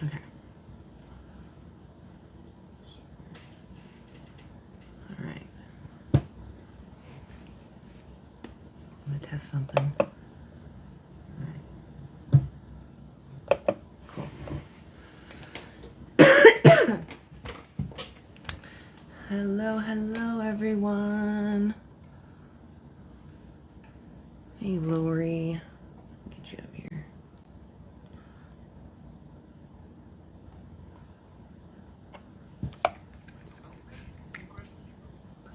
Okay. All right. I'm gonna test something. All right. Cool. Hello, everyone. Hey, Lori. Get you up here.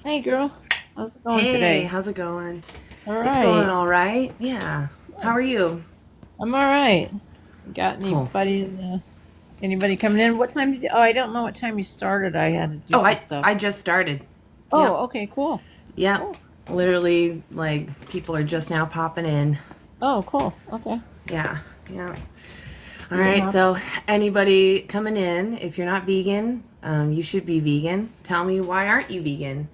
Hey, girl. How's it going today? Hey, how's it going? All It's going right. all right. Yeah. How are you? I'm all right. Got Cool. anybody coming in? What time did you? Oh, I don't know what time you started. I had to do Oh, some I stuff. I just started. Yep. Oh, okay, cool. Yep. Cool. Literally, like, people are just now popping in. Oh, cool. Okay. Yeah. Yeah. All Getting right. off. So, anybody coming in, if you're not vegan, you should be vegan. Tell me, why aren't you vegan?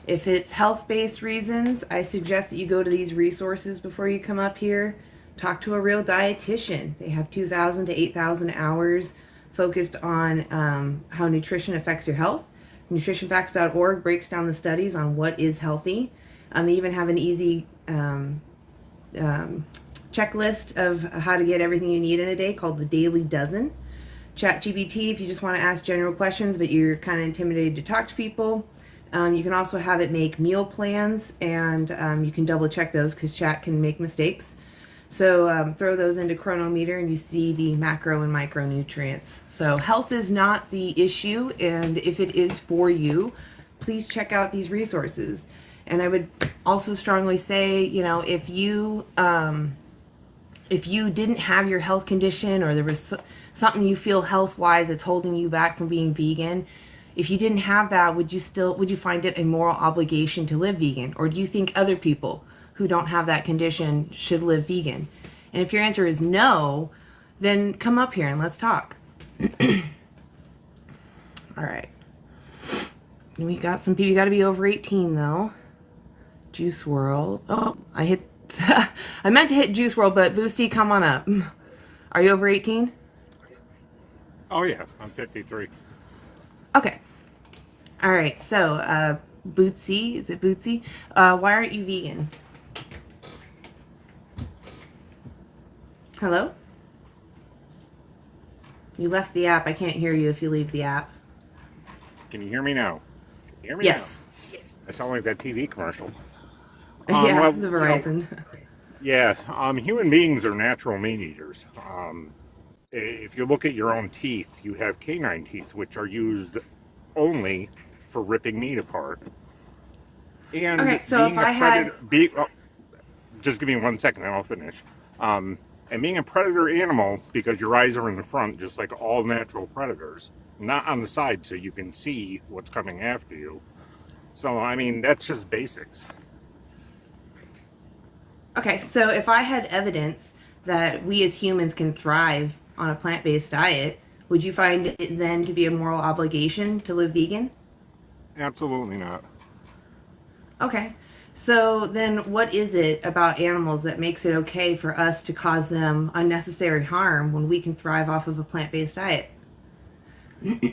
If it's health-based reasons, I suggest that you go to these resources before you come up here. Talk to a real dietitian. They have 2,000 to 8,000 hours focused on how nutrition affects your health. Nutritionfacts.org breaks down the studies on what is healthy. They even have an easy checklist of how to get everything you need in a day called the Dailey Dozen. ChatGPT, if you just want to ask general questions but you're kind of intimidated to talk to people. You can also have it make meal plans, and you can double check those because chat can make mistakes. So throw those into Cronometer and you see the macro and micronutrients. So health is not the issue, and if it is for you, please check out these resources. And I would also strongly say, if you didn't have your health condition, or there was something you feel health-wise that's holding you back from being vegan, if you didn't have that, would you find it a moral obligation to live vegan? Or do you think other people who don't have that condition should live vegan? And if your answer is no, then come up here and let's talk. All right. We got some people. You got to be over 18 though. Juice World. Oh, I hit. I meant to hit Juice World, but Boosty, come on up. Are you over 18? Oh yeah, I'm 53. Okay. All right. So, Bootsy, is it Bootsy? Why aren't you vegan? Hello? You left the app. I can't hear you if you leave the app. Can you hear me now? Can you hear me Yes. now? I sound like that TV commercial. Yeah, Well, the Verizon. human beings are natural meat eaters. If you look at your own teeth, you have canine teeth, which are used only for ripping meat apart. And Okay, so if being a I had... predator, just give me 1 second and I'll finish. And being a predator animal, because your eyes are in the front, just like all natural predators, not on the side so you can see what's coming after you. So, I mean, that's just basics. Okay, so if I had evidence that we as humans can thrive on a plant-based diet, would you find it then to be a moral obligation to live vegan? Absolutely not. Okay, so then what is it about animals that makes it okay for us to cause them unnecessary harm when we can thrive off of a plant-based diet?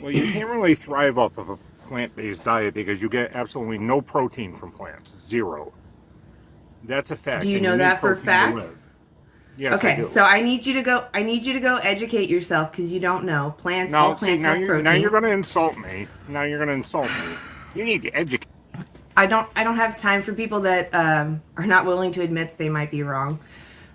Well, you can't really thrive off of a plant-based diet because you get absolutely no protein from plants. Zero. That's a Do fact, you and you know need that for a protein to fact? live. Yes, I Okay, do. so I need you to go educate yourself because you don't know. All Now, see, plants have now you're protein. going to insult me. Now you're going to insult me. You need to educate. I don't have time for people that are not willing to admit that they might be wrong.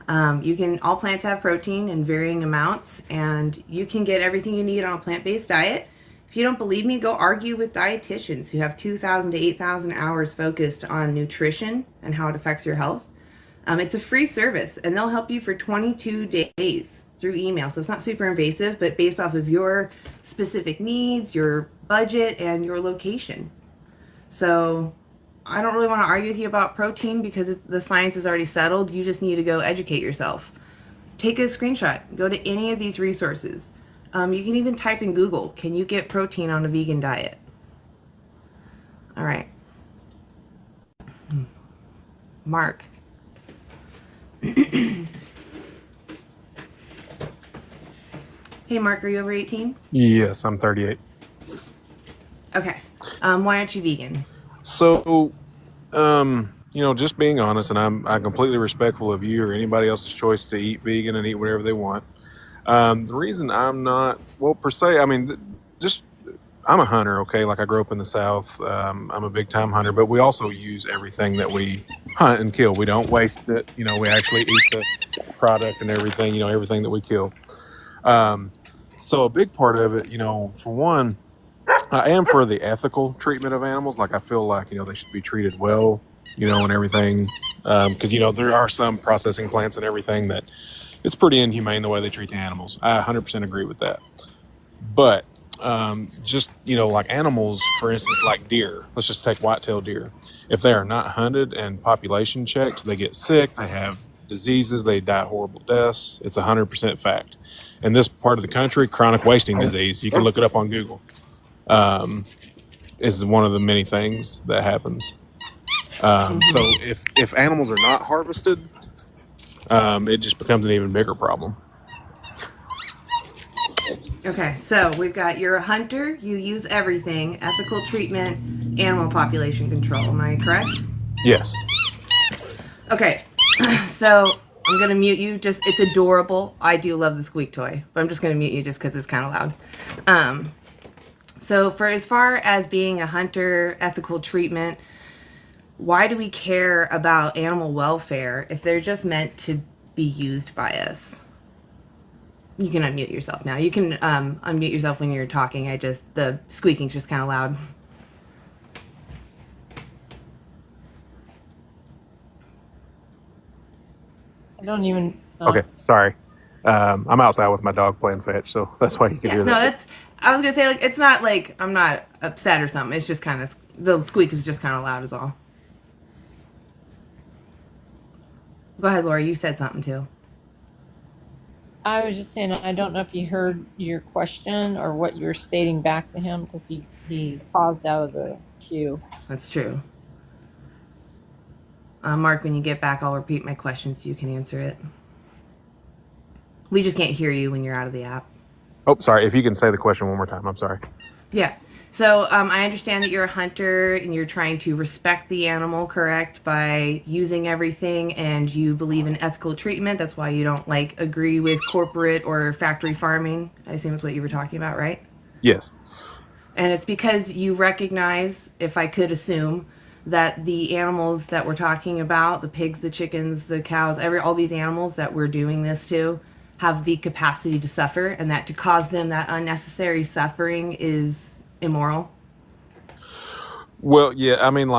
All plants have protein in varying amounts, and you can get everything you need on a plant-based diet. If you don't believe me, go argue with dietitians who have 2,000 to 8,000 hours focused on nutrition and how it affects your health. It's a free service, and they'll help you for 22 days through email. So it's not super invasive, but based off of your specific needs, your budget, and your location. So I don't really want to argue with you about protein because the science is already settled. You just need to go educate yourself. Take a screenshot. Go to any of these resources. You can even type in Google, can you get protein on a vegan diet? All right. Mark. Hey, Mark, are you over 18? Yes, I'm 38. Okay. Why aren't you vegan? So, just being honest, and I'm completely respectful of you or anybody else's choice to eat vegan and eat whatever they want. The reason I'm not, well, per se, I mean, just I'm a hunter, okay? Like I grew up in the South. I'm a big time hunter, but we also use everything that we hunt and kill. We don't waste it. We actually eat the product and everything, everything that we kill. Um, so a big part of it, for one, I am for the ethical treatment of animals. Like I feel like, they should be treated well, and everything. Because, there are some processing plants and everything that it's pretty inhumane the way they treat the animals. I 100% agree with that. But just, like animals, for instance, like deer, let's just take white-tailed deer. If they are not hunted and population checked, they get sick, they have diseases, they die horrible deaths. It's 100% fact. In this part of the country, chronic wasting disease, you can look it up on Google, is one of the many things that happens. So if animals are not harvested, it just becomes an even bigger problem. Okay, so we've got you're a hunter, you use everything, ethical treatment, animal population control. Am I correct? Yes. Okay, so I'm gonna mute you. It's adorable. I do love the squeak toy, but I'm just gonna mute you just because it's kind of loud. So for as far as being a hunter, ethical treatment, why do we care about animal welfare if they're just meant to be used by us? You can unmute yourself now. You can unmute yourself when you're talking. The squeaking's just kind of loud. I don't even. Okay, sorry. I'm outside with my dog playing fetch, so that's why you can hear No, that. I was gonna say, like, it's not like I'm not upset or something. It's just kind of, the squeak is just kind of loud is all. Go ahead, Laura. You said something too. I was just saying, I don't know if you heard your question or what you were stating back to him because he paused out of the queue. That's true. Mark, when you get back, I'll repeat my question so you can answer it. We just can't hear you when you're out of the app. Oh, sorry. If you can say the question one more time, I'm sorry. Yeah. So I understand that you're a hunter and you're trying to respect the animal, correct, by using everything, and you believe in ethical treatment. That's why you don't agree with corporate or factory farming. I assume that's what you were talking about, right? Yes. And it's because you recognize, if I could assume, that the animals that we're talking about, the pigs, the chickens, the cows, all these animals that we're doing this to, have the capacity to suffer, and that to cause them that unnecessary suffering is immoral. Well, yeah, I mean,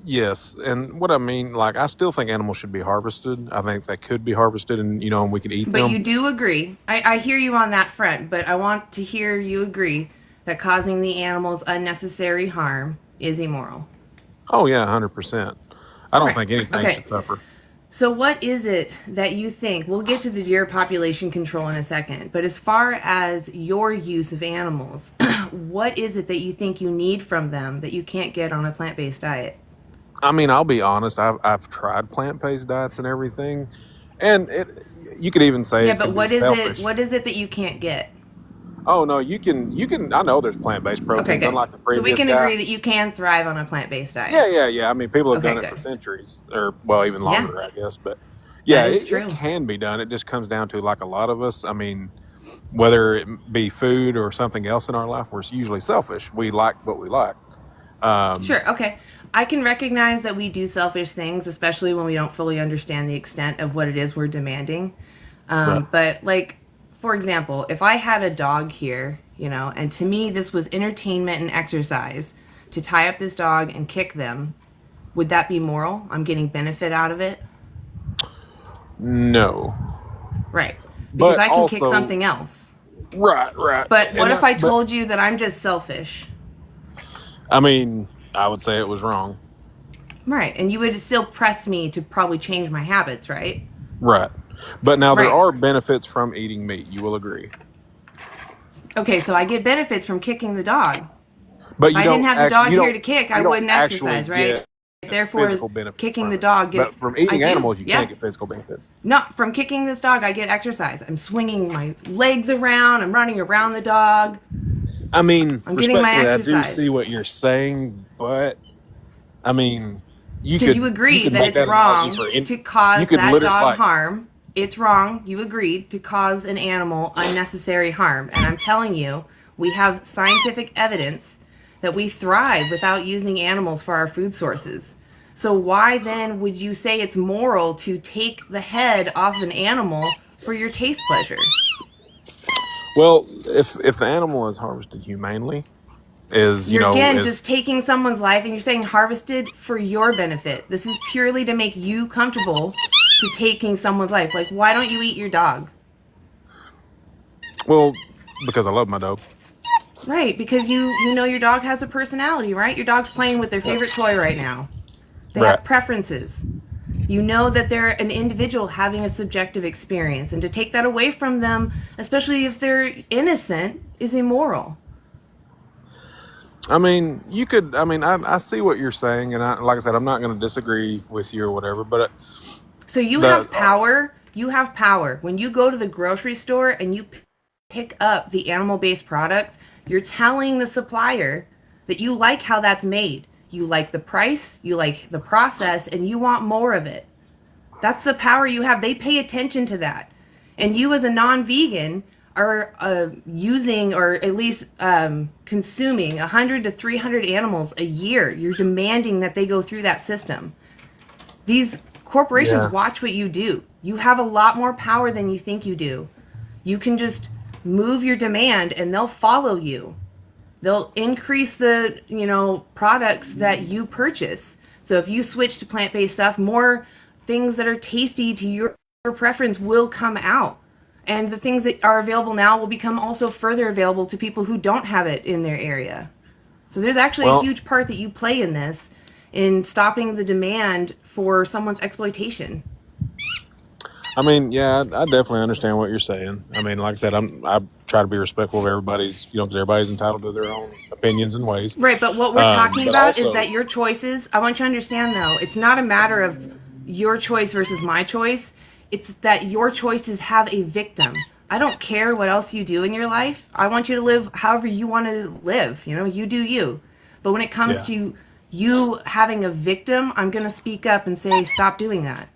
yes. And what I mean, I still think animals should be harvested. I think they could be harvested and we could eat But them. you do agree. I hear you on that front, but I want to hear you agree that causing the animals unnecessary harm is immoral. Oh, yeah, 100%. I don't Right. think anything Okay. should suffer. So what is it that you think, we'll get to the deer population control in a second, but as far as your use of animals, what is it that you think you need from them that you can't get on a plant-based diet? I mean, I'll be honest. I've tried plant-based diets and everything, and you could even say Yeah, it but can what be is selfish. it? What is it that you can't get? Oh no, you can. I know there's plant-based Okay, proteins, good. unlike the So we previous can guy. agree that you can thrive on a plant-based diet. Yeah. I mean, people have Okay, done it for good. centuries, or well, even Yeah, longer, I guess. But that yeah, is it true. can be done. It just comes down to a lot of us. I mean, whether it be food or something else in our life, we're usually selfish. We like what we like. Sure, okay. I can recognize that we do selfish things, especially when we don't fully understand the extent of what it is we're demanding. Right. But for example, if I had a dog here, and to me this was entertainment and exercise to tie up this dog and kick them, would that be moral? I'm getting benefit out of it? No, Right. Because but I can kick also something else. right. But what if I But told you that I'm just selfish? I mean, I would say it was wrong. Right. And you would still press me to probably change my habits, right? Right. But now there Right. are benefits from eating meat. You will agree. Okay, so I get benefits from kicking the dog. But If you I don't didn't have the dog you here don't to kick, you I don't wouldn't actually exercise, right? get therefore physical benefits kicking from the it. dog gives. But from I eating do, animals, you yeah. can't get physical benefits. Not from kicking this dog, I get exercise. I'm swinging my legs around. I'm running around the dog. I mean, I'm getting my respectfully, I do exercise. see what you're saying, but I mean, Because you agree that make it's that wrong analogy for to you cause could that literally dog harm. It's wrong. You agreed to cause an animal unnecessary harm. And I'm telling you, we have scientific evidence that we thrive without using animals for our food sources. So why then would you say it's moral to take the head off an animal for your taste pleasure? Well, if the animal is harvested humanely, You're again just taking someone's life and you're saying harvested for your benefit. This is purely to make you comfortable to taking someone's life. Like, why don't you eat your dog? Well, because I love my dog. Right, because you know your dog has a personality, right? Your dog's playing with their favorite toy right now. They have preferences. You know that they're an individual having a subjective experience, and to take that away from them, especially if they're innocent, is immoral. I mean, you could. I mean, I see what you're saying, and like I said, I'm not going to disagree with you or whatever. But so you have power. You have power when you go to the grocery store and you pick up the animal-based products. You're telling the supplier that you like how that's made. You like the price, you like the process, and you want more of it. That's the power you have. They pay attention to that. And you as a non-vegan are using or at least consuming 100 to 300 animals a year. You're demanding that they go through that system. These corporations watch what you do. You have a lot more power than you think you do. You can just move your demand and they'll follow you. They'll increase the, products that you purchase. So if you switch to plant-based stuff, more things that are tasty to your preference will come out. And the things that are available now will become also further available to people who don't have it in their area. So there's actually a huge part that you play in this, in stopping the demand for someone's exploitation. I mean, yeah, I definitely understand what you're saying. I mean, like I said, I try to be respectful of everybody's, because everybody's entitled to their own opinions and ways. Right, but what we're talking about is that your choices, I want you to understand though, it's not a matter of your choice versus my choice. It's that your choices have a victim. I don't care what else you do in your life. I want you to live however you want to live. You do you. But when it comes to you having a victim, I'm going to speak up and say, stop doing that.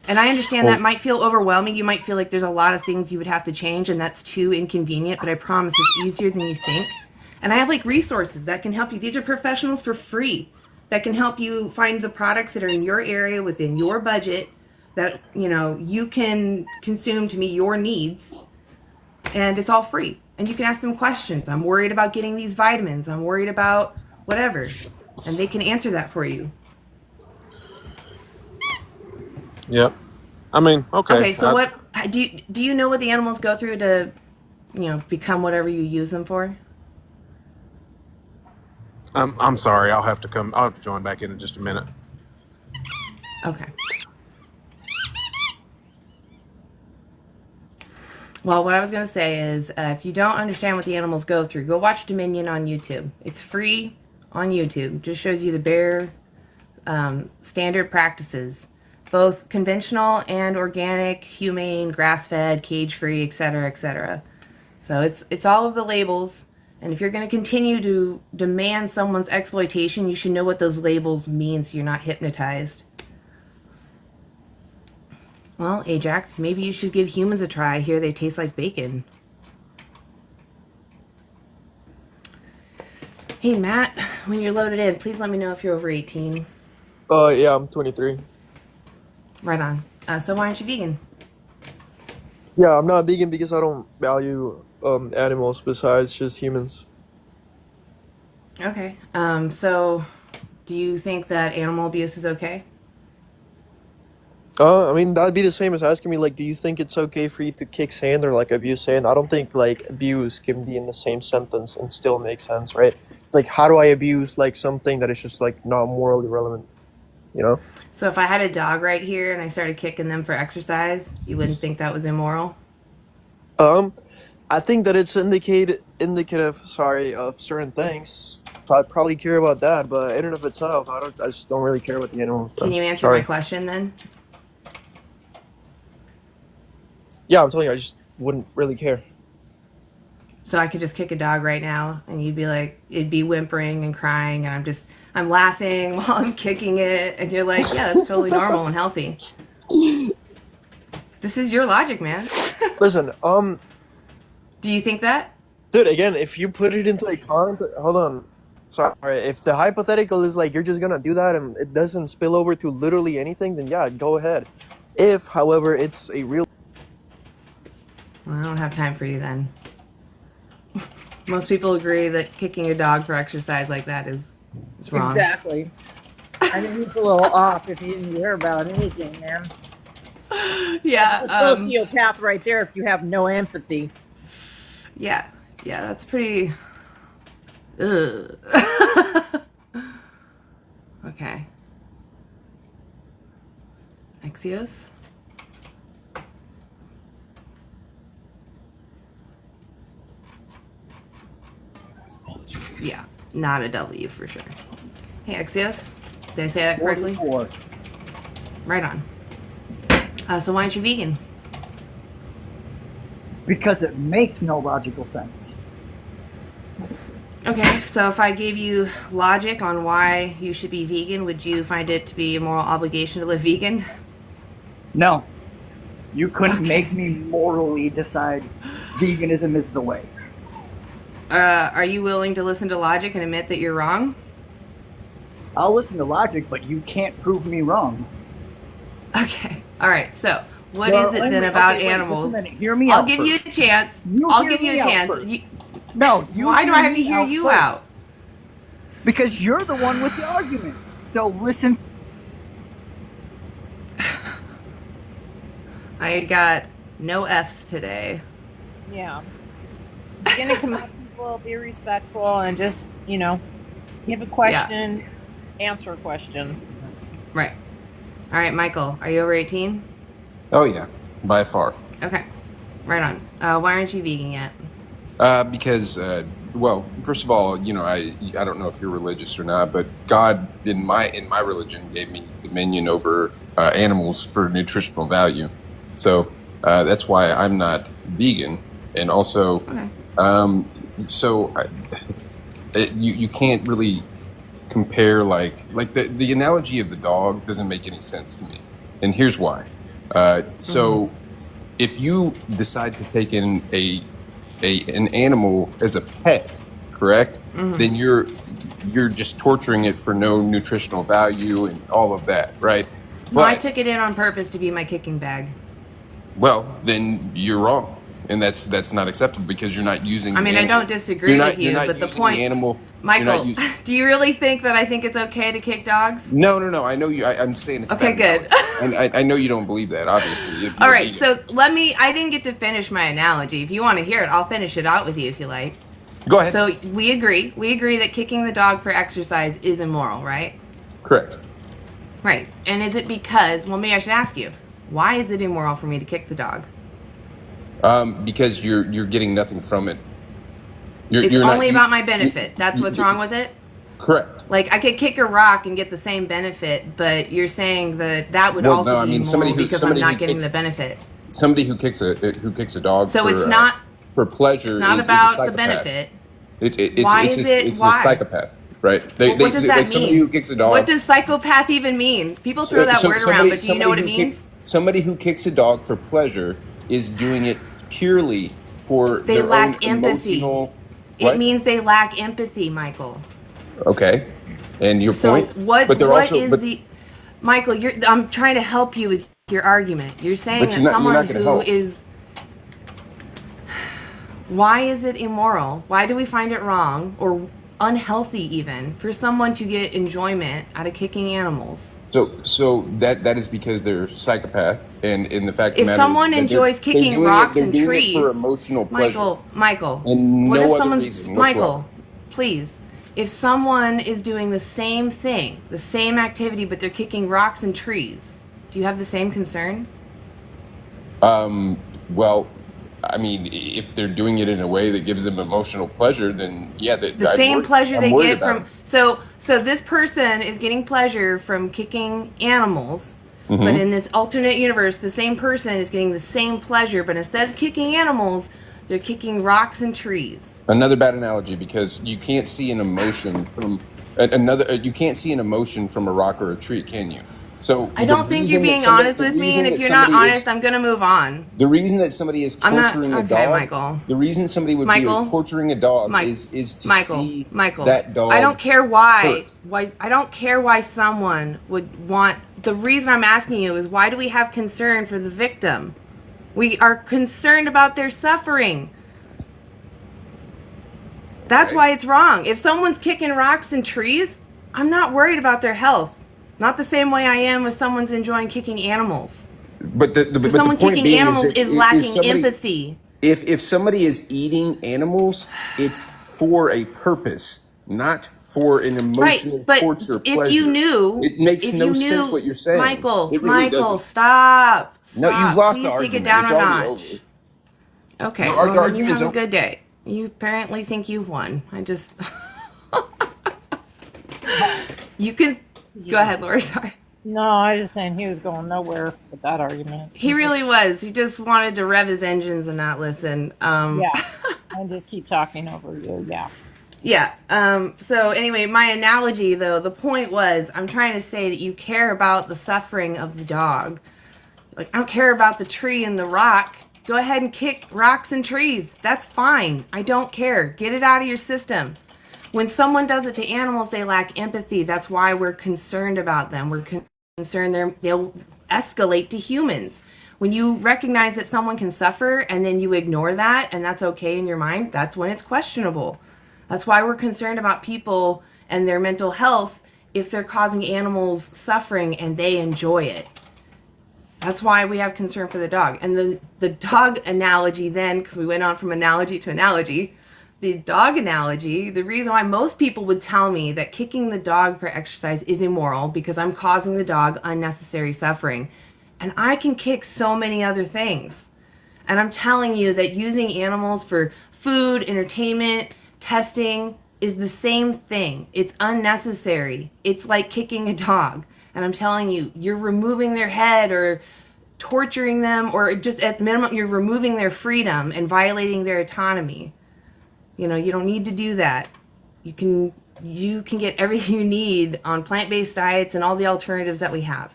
And I understand that might feel overwhelming. You might feel like there's a lot of things you would have to change and that's too inconvenient, but I promise it's easier than you think. And I have resources that can help you. These are professionals for free that can help you find the products that are in your area within your budget that, you can consume to meet your needs. And it's all free. And you can ask them questions. I'm worried about getting these vitamins. I'm worried about whatever. And they can answer that for you. Yep. I mean, okay. Okay, so what do you know what the animals go through to, become whatever you use them for? I'm sorry. I'll have to join back in just a minute. Okay. Well, what I was going to say is, if you don't understand what the animals go through, go watch Dominion on YouTube. It's free on YouTube. Just shows you the bare standard practices, both conventional and organic, humane, grass-fed, cage-free, etc., etc. So it's all of the labels, and if you're going to continue to demand someone's exploitation, you should know what those labels mean so you're not hypnotized. Well, Ajax, maybe you should give humans a try. I hear they taste like bacon. Hey, Matt, when you're loaded in, please let me know if you're over 18. Yeah, I'm 23. Right on. So why aren't you vegan? Yeah, I'm not vegan because I don't value animals besides just humans. Okay. So do you think that animal abuse is okay? I mean, that'd be the same as asking me, do you think it's okay for you to kick sand or, abuse sand? I don't think, abuse can be in the same sentence and still make sense, right? It's how do I abuse, something that is just, not morally relevant, So if I had a dog right here and I started kicking them for exercise, you wouldn't think that was immoral? I think that it's indicative, of certain things. So I'd probably care about that, but in and of itself, I just don't really care about the animals. Can So. you answer Sorry. my question then? Yeah, I'm telling you, I just wouldn't really care. So I could just kick a dog right now and you'd be like, it'd be whimpering and crying and I'm laughing while I'm kicking it and you're like, yeah, that's totally normal and healthy. This is your logic, man. Listen, Do you think that? dude, again, if you put it into like hold on. Sorry, if the hypothetical is like you're just gonna do that and it doesn't spill over to literally anything, then yeah, go ahead. If, however, it's a real Well, I don't have time for you then. Most people agree that kicking a dog for exercise like that is wrong. Exactly. I think he's a little off if you didn't hear about anything, man. Yeah. That's a sociopath right there if you have no empathy. Yeah. Yeah, that's pretty. Ugh. Okay. Axios? Yeah, not a W for sure. Hey, Axios? Did I say that correctly? 44. Right on. So why aren't you vegan? Because it makes no logical sense. Okay, so if I gave you logic on why you should be vegan, would you find it to be a moral obligation to live vegan? No. You couldn't Okay. make me morally decide veganism is the way. Are you willing to listen to logic and admit that you're wrong? I'll listen to logic, but you can't prove me wrong. Okay, all right. So what Well, is it wait, then wait, about okay, wait, just a animals? minute. Hear me I'll out give you a first. chance. You I'll hear give you a me out chance. first. You, No, you why do hear I have to me hear out you first. out? Because you're the one with the argument. So listen. I got no F's today. Yeah. You're gonna come up to people, be respectful, and just, give a question, answer a question. Right. All right, Michael, are you over 18? Oh yeah, by far. Okay. Right on. Why aren't you vegan yet? Because, well, first of all, I don't know if you're religious or not, but God in my religion gave me dominion over animals for nutritional value. So that's why I'm not vegan, and also, Okay. so you can't really compare like the analogy of the dog doesn't make any sense to me, and here's why. So if you decide to take in an animal as a pet, correct? Then you're just torturing it for no nutritional value and all of that, right? No, I But took it in on purpose to be my kicking bag. well, then you're wrong, and that's not acceptable because you're not using. I mean, the I don't animal. disagree You're not, with you, you're not but the using point, the animal. You're not Michael, using. do you really think that I think it's okay to kick dogs? No. I know you. I'm saying it's Okay, not good. valid. And I know you don't believe that, obviously. If All you're right, vegan. so I didn't get to finish my analogy. If you want to hear it, I'll finish it out with you if you like. Go ahead. So we agree that kicking the dog for exercise is immoral, right? Correct. Right. And is it because, well, maybe I should ask you, why is it immoral for me to kick the dog? Because you're getting nothing from it. It's only about my benefit. That's what's wrong with it? Correct. Like, I could kick a rock and get the same benefit, but you're saying that would Well, also no, I be mean, immoral because I'm somebody not who getting kicks- the benefit. Somebody who kicks a dog So for, it's not for pleasure not is a about the psychopath. benefit. Why is it? It's Why? a psychopath, right? Well, what does that mean? Somebody who kicks a dog. What does psychopath even mean? People throw that word around, but do you know what it means? Somebody who kicks a dog for pleasure is doing it purely for They their lack own empathy. emotional. It What? means they lack empathy, Michael. Okay, and your So point. what? But they're What also, is but, the? Michael, I'm trying to help you with your argument. You're saying But that you're not someone gonna who help. is. Why is it immoral? Why do we find it wrong or unhealthy even for someone to get enjoyment out of kicking animals? So that is because they're psychopath, and in the fact of If the matter someone is that enjoys they're kicking doing rocks they're and doing trees, it for emotional pleasure. Michael, And what no if other someone's reason whatsoever. Michael, please? If someone is doing the same thing, the same activity, but they're kicking rocks and trees, do you have the same concern? Well, I mean, if they're doing it in a way that gives them emotional pleasure, then yeah, The same pleasure I'm they worried get about from, so this person is getting pleasure from kicking animals, them. but in this alternate universe, the same person is getting the same pleasure, but instead of kicking animals, they're kicking rocks and trees. Another bad analogy, because you can't see an emotion from you can't see an emotion from a rock or a tree, can you? So I don't think you're being honest with me, and if you're not honest, I'm gonna move on. the reason that somebody is I'm not torturing a okay, dog, Michael. the reason somebody would be Michael, torturing a dog Mike, is to Michael, see Michael. that dog. I don't care why. hurt. Why I don't care why someone would want. The reason I'm asking you is why do we have concern for the victim? We are concerned about their suffering. That's Okay. why it's wrong. If someone's kicking rocks and trees, I'm not worried about their health. Not the same way I am if someone's enjoying kicking animals. But the Because but the someone point kicking being animals is lacking somebody, empathy. if somebody is eating animals, it's for a purpose, not for an emotional Right, but torture if pleasure. you knew, It makes if no you sense knew, what you're saying. Michael, It really Michael, doesn't. stop, No, you've stop. lost the Please take it argument. down It's a already notch. over. Okay, No, well the then you argument's have a over. good day. You apparently think you've won. I just, you can, go ahead, Laura, sorry. No, I was just saying he was going nowhere with that argument. He really was. He just wanted to rev his engines and not listen. Yeah, and just keep talking over you. Yeah. Yeah. So anyway, my analogy though, the point was I'm trying to say that you care about the suffering of the dog. Like I don't care about the tree and the rock. Go ahead and kick rocks and trees. That's fine. I don't care. Get it out of your system. When someone does it to animals, they lack empathy. That's why we're concerned about them. We're concerned they'll escalate to humans. When you recognize that someone can suffer and then you ignore that and that's okay in your mind, that's when it's questionable. That's why we're concerned about people and their mental health if they're causing animals suffering and they enjoy it. That's why we have concern for the dog. And the dog analogy then, because we went on from analogy to analogy, the dog analogy, the reason why most people would tell me that kicking the dog for exercise is immoral because I'm causing the dog unnecessary suffering. And I can kick so many other things. And I'm telling you that using animals for food, entertainment, testing is the same thing. It's unnecessary. It's like kicking a dog. And I'm telling you, you're removing their head or torturing them, or just at minimum, you're removing their freedom and violating their autonomy. You know, you don't need to do that. You can get everything you need on plant-based diets and all the alternatives that we have.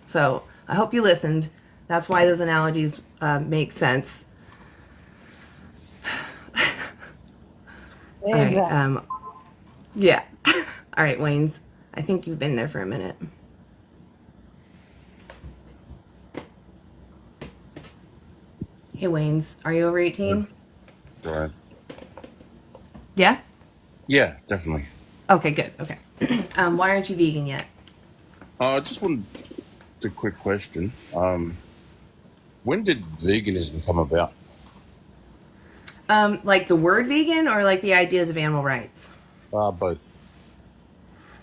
So I hope you listened. That's why those analogies make sense. All right. Yeah. All right, Waynes. I think you've been there for a minute. Hey, Waynes. Are you over 18? Go ahead. Yeah? Yeah, definitely. Okay, good. Okay. Why aren't you vegan yet? Just one quick question. When did veganism come about? Like the word vegan or like the ideas of animal rights? Both.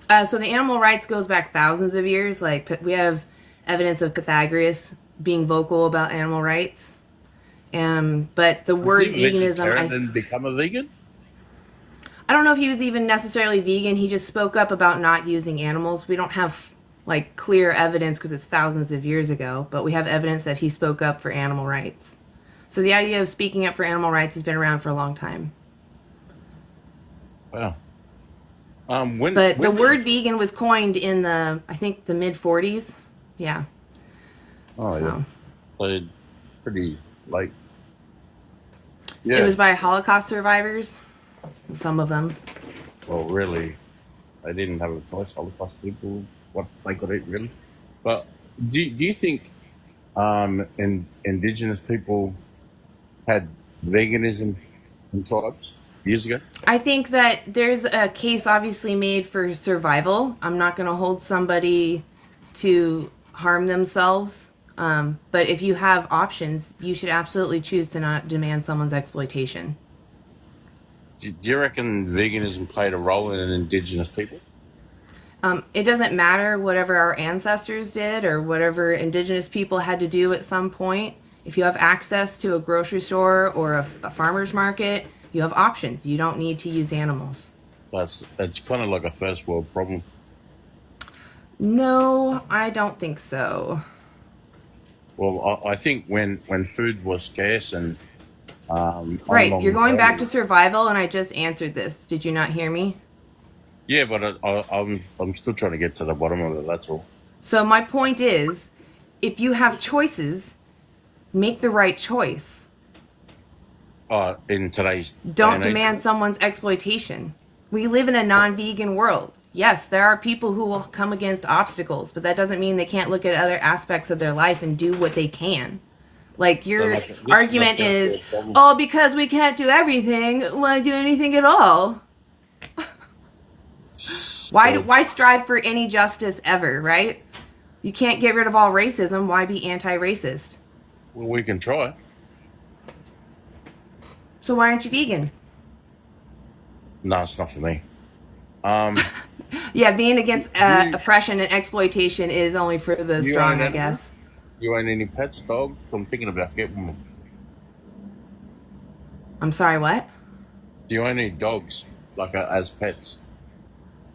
So the animal rights goes back thousands of years. Like we have evidence of Pythagoras being vocal about animal rights. But the word Was he a veganism, vegetarian and become a vegan? I don't know if he was even necessarily vegan. He just spoke up about not using animals. We don't have like clear evidence because it's thousands of years ago, but we have evidence that he spoke up for animal rights. So the idea of speaking up for animal rights has been around for a long time. Wow. But the word vegan was coined in the, I think, the mid 40s. Yeah. Oh, So. yeah. Played pretty late. It was by Holocaust survivors. Some of them. Well, really, they didn't have a choice. Holocaust people, what they could eat, really. But do you think indigenous people had veganism in tribes years ago? I think that there's a case obviously made for survival. I'm not going to hold somebody to harm themselves. But if you have options, you should absolutely choose to not demand someone's exploitation. Do you reckon veganism played a role in indigenous people? It doesn't matter whatever our ancestors did or whatever indigenous people had to do at some point. If you have access to a grocery store or a farmer's market, you have options. You don't need to use animals. It's kind of like a first world problem. No, I don't think so. Well, I think when food was scarce and Right, animal you're going back to mortality- survival, and I just answered this. Did you not hear me? Yeah, but I'm still trying to get to the bottom of it. That's all. So my point is, if you have choices, make the right choice. In today's day Don't and age, demand someone's exploitation. We live in a non-vegan world. Yes, there are people who will come against obstacles, but that doesn't mean they can't look at other aspects of their life and do what they can. Like your This is argument a first is, world problem. oh, because we can't do everything, why do anything at all? Why strive for any justice ever, right? You can't get rid of all racism. Why be anti-racist? Well, we can try. So why aren't you vegan? No, it's not for me. Yeah, being against Do you- oppression and exploitation is only for the You strong, own I animals? guess. You own any pets, dogs? I'm thinking about getting them. I'm sorry, what? Do you own any dogs, like as pets?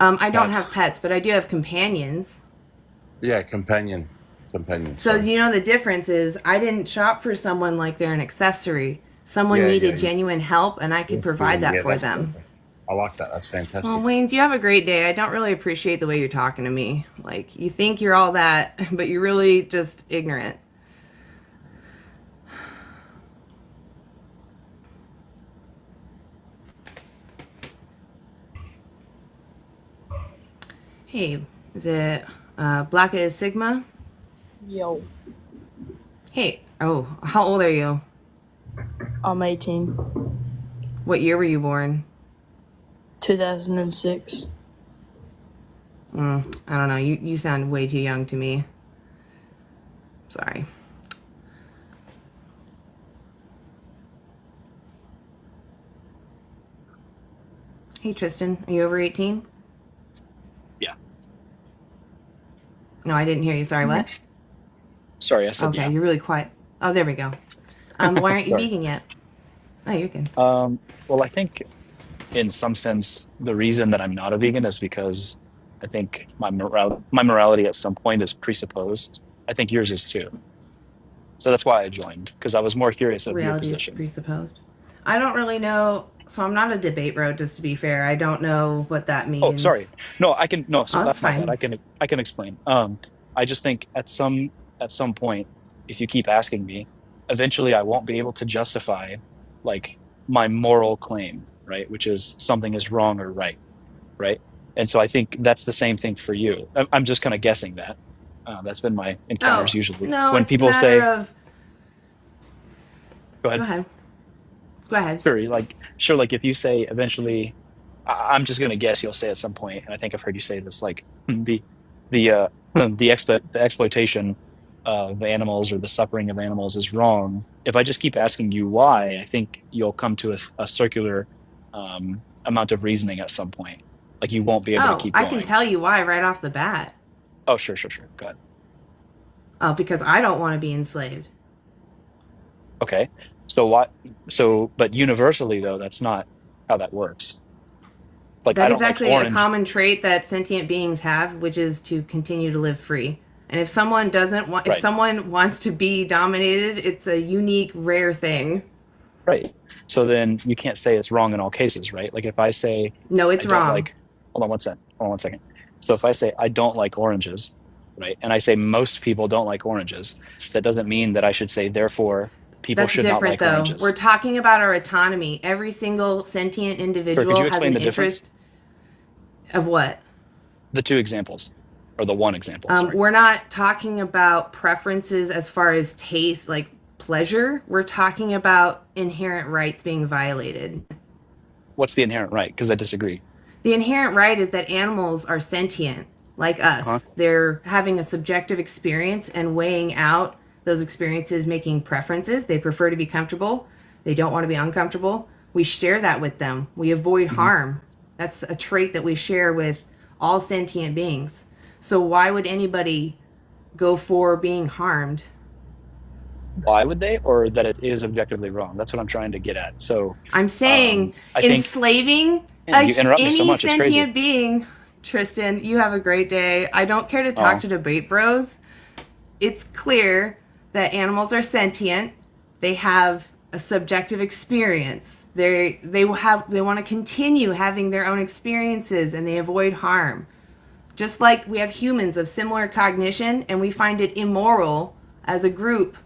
I don't have Pets. pets, but I do have companions. Yeah, companion. So sorry. you know the difference is I didn't shop for someone like they're an accessory. Someone Yeah, needed yeah. genuine help, and I could Yes, provide that yeah, for that's them. perfect. I like that. That's fantastic. Well, Waynes, you have a great day. I don't really appreciate the way you're talking to me. Like, you think you're all that, but you're really just ignorant. Hey, is it Black is Sigma? Yo, Hey, oh, how old are you? I'm 18. What year were you born? 2006. I don't know. You sound way too young to me. Sorry. Hey, Tristan, are you over 18? Yeah. No, I didn't hear you. Sorry, what? Sorry, I said Okay, yeah. you're really quiet. Oh, there we go. Why aren't you Sorry. vegan yet? Oh, you're good. Well, I think in some sense the reason that I'm not a vegan is because I think my morality at some point is presupposed. I think yours is too. So that's why I joined, because I was more curious of your Reality is position. presupposed. I don't really know. So I'm not a debate road, just to be fair. I don't know what that means. Oh, sorry. No, I can no, so Oh, that's that's my bad. fine. I can explain. I just think at some point, if you keep asking me, eventually I won't be able to justify like my moral claim, right? Which is something is wrong or right, right? And so I think that's the same thing for you. I'm just kind of guessing that. That's been my encounters Oh, usually. no, When it's a people matter say, of. go Go ahead. ahead. Go ahead. Sorry, like sure, like if you say eventually, I'm just gonna guess you'll say at some point, and I think I've heard you say this, like the the exploitation of animals or the suffering of animals is wrong. If I just keep asking you why, I think you'll come to a circular amount of reasoning at some point. Like you won't be able to Oh, keep I can going. tell you why right off the bat. Oh, sure. Go ahead. Oh, because I don't want to be enslaved. Okay. So what? So, but universally though, that's not how that works. Like I That is don't like actually a orange. common trait that sentient beings have, which is to continue to live free. And if someone doesn't want, if Right. someone wants to be dominated, it's a unique, rare thing. Right. So then you can't say it's wrong in all cases, right? Like if I say No, I it's don't wrong. like, hold on one second. Hold on one second. So if I say I don't like oranges, right? And I say most people don't like oranges, that doesn't mean that I should say therefore people That's should not different, like though. oranges. We're talking about our autonomy. Every single sentient Sir, could individual you has explain an the difference? interest of what? The two examples, or the one example, sorry. We're not talking about preferences as far as taste, like pleasure. We're talking about inherent rights being violated. What's the inherent right? Because I disagree. The inherent right is that animals are sentient, like us. Uh-huh. They're having a subjective experience and weighing out those experiences, making preferences. They prefer to be comfortable. They don't want to be uncomfortable. We share that with them. We avoid harm. That's a trait that we share with all sentient beings. So why would anybody go for being harmed? why would they, or that it is objectively wrong? That's what I'm trying to get at. So I'm saying I think enslaving man, you interrupt me so any much. It's crazy. sentient being. Tristan, you have a great day. I don't care to talk Oh, to debate bros. It's clear that animals are sentient. They have a subjective experience. They want to continue having their own experiences, and they avoid harm. Just like we have humans of similar cognition, and we find it immoral as a group.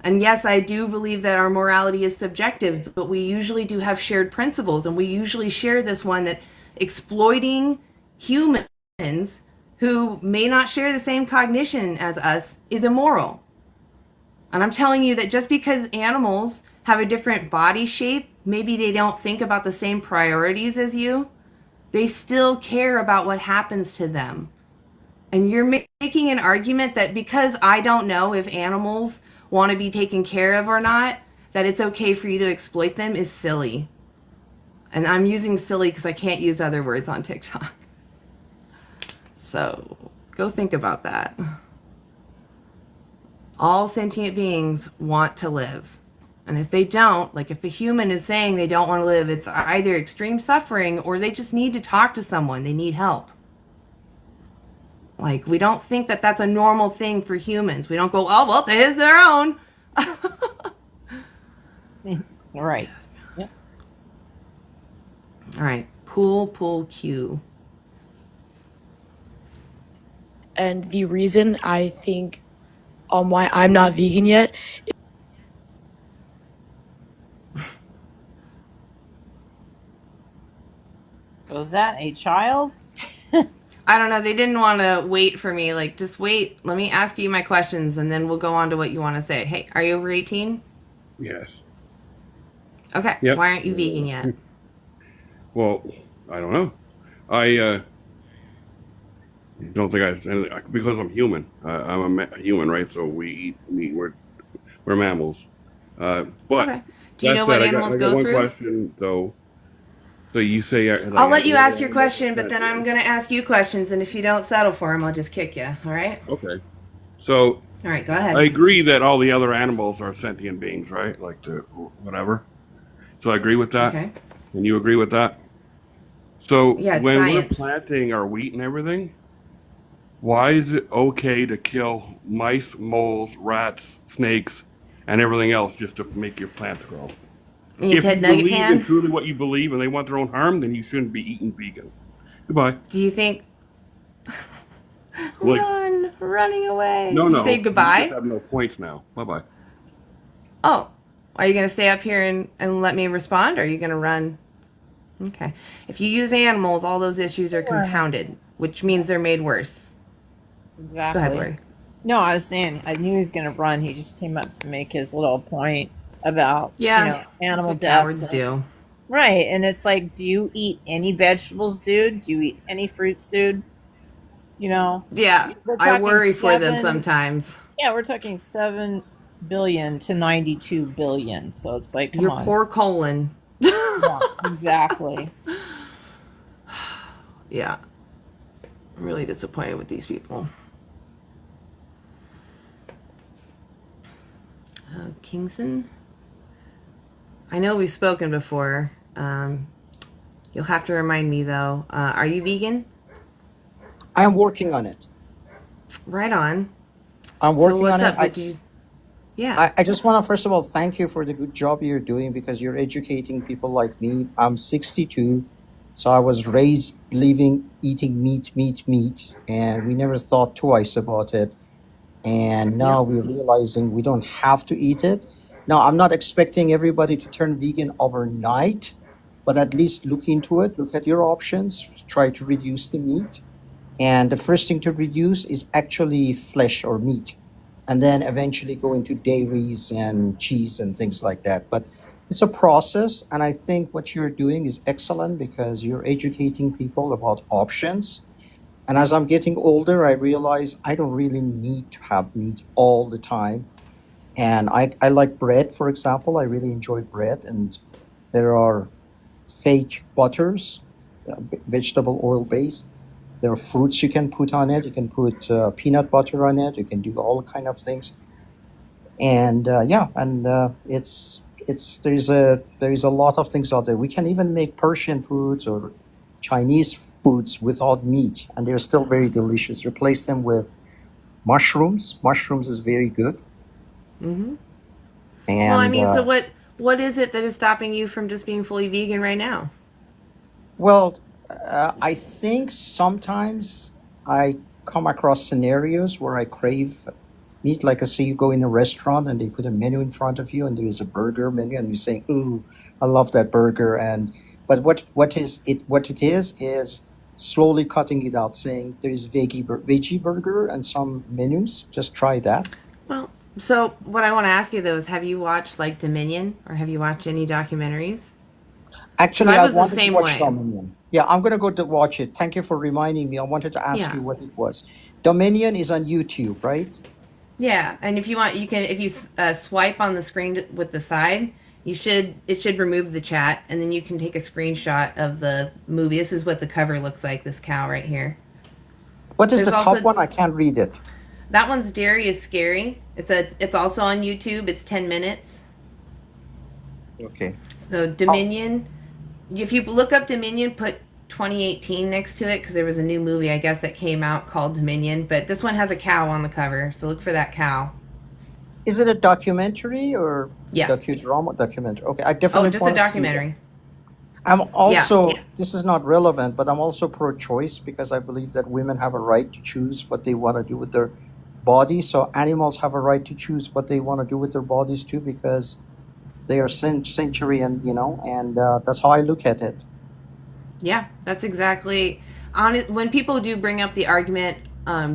And yes, I do believe that our morality is subjective, but we usually do have shared principles, and we usually share this one that exploiting humans who may not share the same cognition as us is immoral. And I'm telling you that just because animals have a different body shape, maybe they don't think about the same priorities as you, they still care about what happens to them. And you're making an argument that because I don't know if animals want to be taken care of or not, that it's okay for you to exploit them is silly. And I'm using silly because I can't use other words on TikTok. So go think about that. All sentient beings want to live. And if they don't, like if a human is saying they don't want to live, it's either extreme suffering or they just need to talk to someone. They need help. Like, we don't think that that's a normal thing for humans. We don't go, oh, well, it is their own. Right. Yep. All right. Pool Q. And the reason I think why I'm not vegan yet. Was that a child? I don't know. They didn't want to wait for me. Like, just wait. Let me ask you my questions, and then we'll go on to what you want to say. Hey, are you over 18? Yes. Okay. Yep. Why aren't you vegan yet? Well, I don't know. I don't think because I'm human. I'm a human, right? So we eat meat. We're mammals. But Okay. Do you know what animals I got go one through? question though. So you say I'll let you ask your question, but then I'm going to ask you questions, and if you don't settle for them, I'll just kick you. All right? Okay. So All right, go ahead. I agree that all the other animals are sentient beings, right? Like the whatever. So I agree with that. Okay. And you agree with that? So Yeah, it's when science. we're planting our wheat and everything, why is it okay to kill mice, moles, rats, snakes, and everything else just to make your plants grow? You If Ted you Nugget believe fan? in truly what you believe and they want their own harm, then you shouldn't be eating vegan. Goodbye. Do you think... Like, running away. no, Did no. you say You goodbye? just have no points now. Bye-bye. Oh, are you going to stay up here and let me respond, or are you going to run? Okay. If you use animals, all those issues are compounded, which means they're made worse. Exactly. Go ahead, Lori. No, I was saying I knew he was going to run. He just came up to make his little point about Yeah, animal that's what deaths. cowards do. Right, and it's like, do you eat any vegetables, dude? Do you eat any fruits, dude? Yeah, we're I talking worry for them 7 sometimes. Yeah, we're talking 7 billion to 92 billion. So it's like, come Your on. poor colon. Yeah, exactly. Yeah. I'm really disappointed with these people. Kingston? I know we've spoken before. You'll have to remind me, though. Are you vegan? I am working on it. Right on. I'm working so what's on up? it. Yeah. I just want to, first of all, thank you for the good job you're doing because you're educating people like me. I'm 62, so I was raised eating meat, and we never thought twice about it. And now we're realizing we don't have to eat it. Now, I'm not expecting everybody to turn vegan overnight, but at least look into it, look at your options, try to reduce the meat. And the first thing to reduce is actually flesh or meat, and then eventually go into dairies and cheese and things like that. But it's a process, and I think what you're doing is excellent because you're educating people about options. And as I'm getting older, I realize I don't really need to have meat all the time. And I like bread, for example. I really enjoy bread, and there are fake butters, vegetable oil based. There are fruits you can put on it. You can put peanut butter on it. You can do all kind of things. And it's there's a lot of things out there. We can even make Persian foods or Chinese foods without meat, and they're still very delicious. Replace them with mushrooms. Mushrooms is very good. Mm-hmm. And Well, I mean, so what is it that is stopping you from just being fully vegan right now? well, I think sometimes I come across scenarios where I crave meat. Like I say, you go in a restaurant and they put a menu in front of you, and there is a burger menu, and you say, "Ooh, I love that burger." And but what it is slowly cutting it out, saying there is veggie burger and some menus. Just try that. Well, so what I want to ask you though is, have you watched like Dominion, or have you watched any documentaries? Because Actually, I I was the wanted to same watch way. Dominion. Yeah, I'm gonna go to watch it. Thank you for reminding me. I wanted to ask Yeah. you what it was. Dominion is on YouTube, right? Yeah, and if you want, you can, if you swipe on the screen with the side, it should remove the chat, and then you can take a screenshot of the movie. This is what the cover looks like. This cow right here. What is There's the top also one? I can't read it. that one's Dairy is Scary. It's also on YouTube. It's 10 minutes. Okay. So Dominion, if you look up Dominion, put 2018 next to it, because there was a new movie I guess that came out called Dominion, but this one has a cow on the cover, so look for that cow. Is it a documentary or Yeah. docudrama? Documentary. Okay, I definitely Oh, just a want to see it. documentary. I'm also, Yeah. this is not relevant, but I'm also pro-choice because I believe that women have a right to choose what they want to do with their bodies. So animals have a right to choose what they want to do with their bodies too, because they are sentient, and that's how I look at it. Yeah, that's exactly on it. When people do bring up the argument,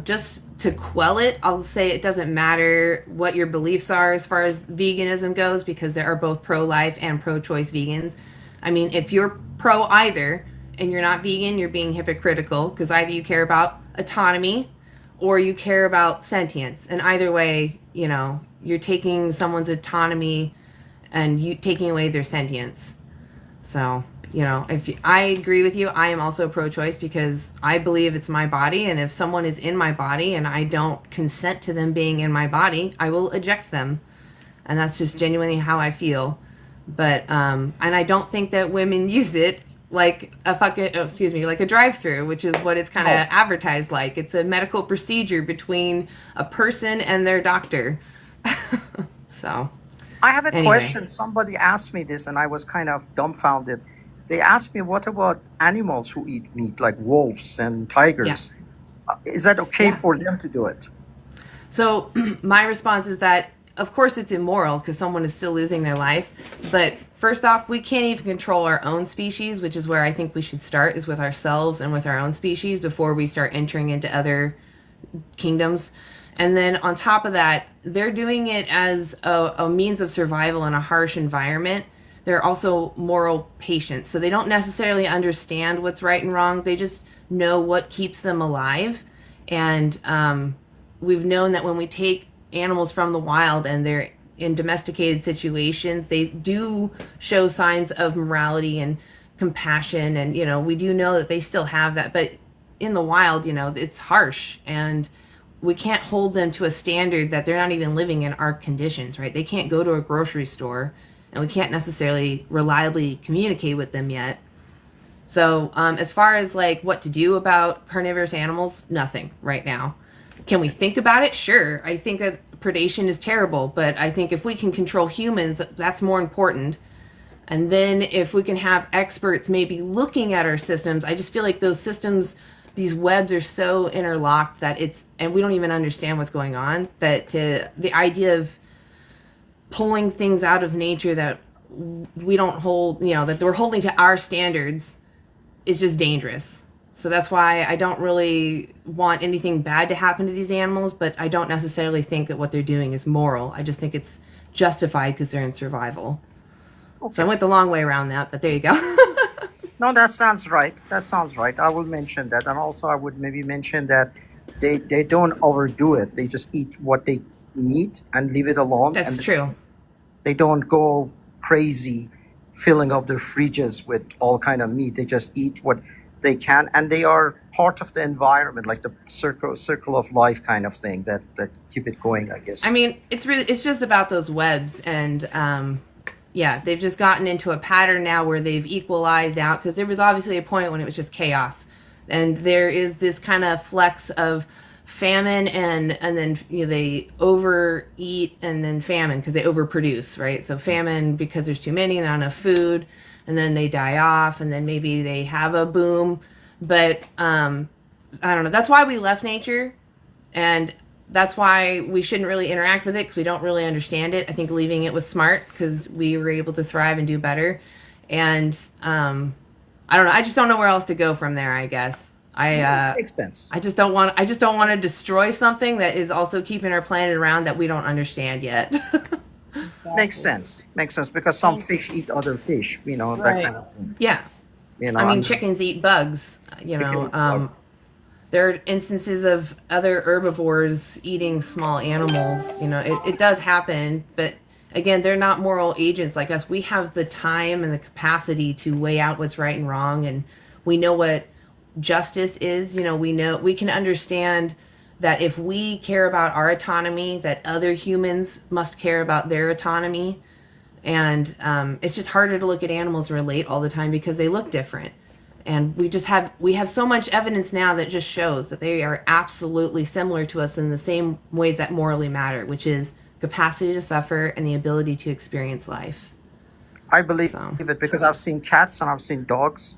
just to quell it, I'll say it doesn't matter what your beliefs are as far as veganism goes, because there are both pro-life and pro-choice vegans. I mean, if you're pro either and you're not vegan, you're being hypocritical, because either you care about autonomy or you care about sentience. And either way, you're taking someone's autonomy and you taking away their sentience. So, if I agree with you, I am also pro-choice because I believe it's my body, and if someone is in my body and I don't consent to them being in my body, I will eject them. And that's just genuinely how I feel. But and I don't think that women use it like like a drive-through, which is what it's kind of advertised like. It's a medical procedure between a person and their doctor. So, I have a anyway. question. Somebody asked me this and I was kind of dumbfounded. They asked me, what about animals who eat meat, like wolves and tigers? Yeah. Is that okay for them to do it? So my response is that, of course, it's immoral because someone is still losing their life. But first off, we can't even control our own species, which is where I think we should start, is with ourselves and with our own species before we start entering into other kingdoms. And then on top of that, they're doing it as a means of survival in a harsh environment. They're also moral patients. So they don't necessarily understand what's right and wrong. They just know what keeps them alive. And we've known that when we take animals from the wild and they're in domesticated situations, they do show signs of morality and compassion. And, we do know that they still have that. But in the wild, it's harsh. And we can't hold them to a standard that they're not even living in our conditions, right? They can't go to a grocery store, and we can't necessarily reliably communicate with them yet. So as far as like what to do about carnivorous animals, nothing right now. Can we think about it? Sure. I think that predation is terrible, but I think if we can control humans, that's more important. And then if we can have experts maybe looking at our systems, I just feel like those systems, these webs are so interlocked that and we don't even understand what's going on, that the idea of pulling things out of nature that we don't hold, that we're holding to our standards is just dangerous. So that's why I don't really want anything bad to happen to these animals, but I don't necessarily think that what they're doing is moral. I just think it's justified because they're in survival. Okay. So I went the long way around that, but there you go. No, that sounds right. I will mention that. And also I would maybe mention that they don't overdo it. They just eat what they need and leave it alone. That's true. They don't go crazy filling up their fridges with all kind of meat. They just eat what they can, and they are part of the environment, like the circle of life kind of thing that keep it going, I guess. I mean, it's just about those webs, and yeah, they've just gotten into a pattern now where they've equalized out, because there was obviously a point when it was just chaos, and there is this kind of flex of famine, and then they overeat, and then famine because they overproduce, right? So famine because there's too many and not enough food, and then they die off, and then maybe they have a boom. But I don't know, that's why we left nature, and that's why we shouldn't really interact with it, because we don't really understand it. I think leaving it was smart because we were able to thrive and do better. And I don't know, I just don't know where else to go from there, I guess. Makes sense. I just don't want to destroy something that is also keeping our planet around that we don't understand yet. Makes sense because some fish eat other fish, that kind of thing. Yeah. I mean, chickens eat bugs, there are instances of other herbivores eating small animals. It does happen, but again, they're not moral agents like us. We have the time and the capacity to weigh out what's right and wrong, and we know what justice is. We can understand that if we care about our autonomy, that other humans must care about their autonomy. And it's just harder to look at animals and relate all the time because they look different. And we have so much evidence now that just shows that they are absolutely similar to us in the same ways that morally matter, which is capacity to suffer and the ability to experience life. I believe it because I've seen cats and I've seen dogs,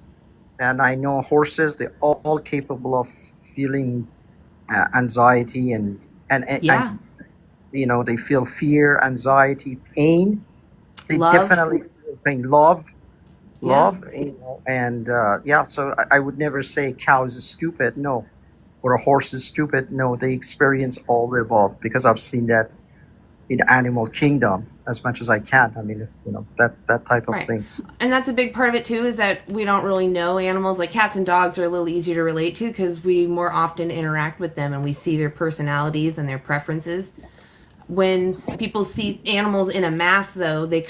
and I know horses. They're all capable of feeling anxiety and they feel fear, anxiety, pain. They definitely feel pain, love, and so I would never say cow is stupid, no, or a horse is stupid, no. They experience all the above because I've seen that in animal kingdom as much as I can. I mean, that type of things. And that's a big part of it too, is that we don't really know animals. Like cats and dogs are a little easier to relate to because we more often interact with them and we see their personalities and their preferences. When people see animals in a mass, though, the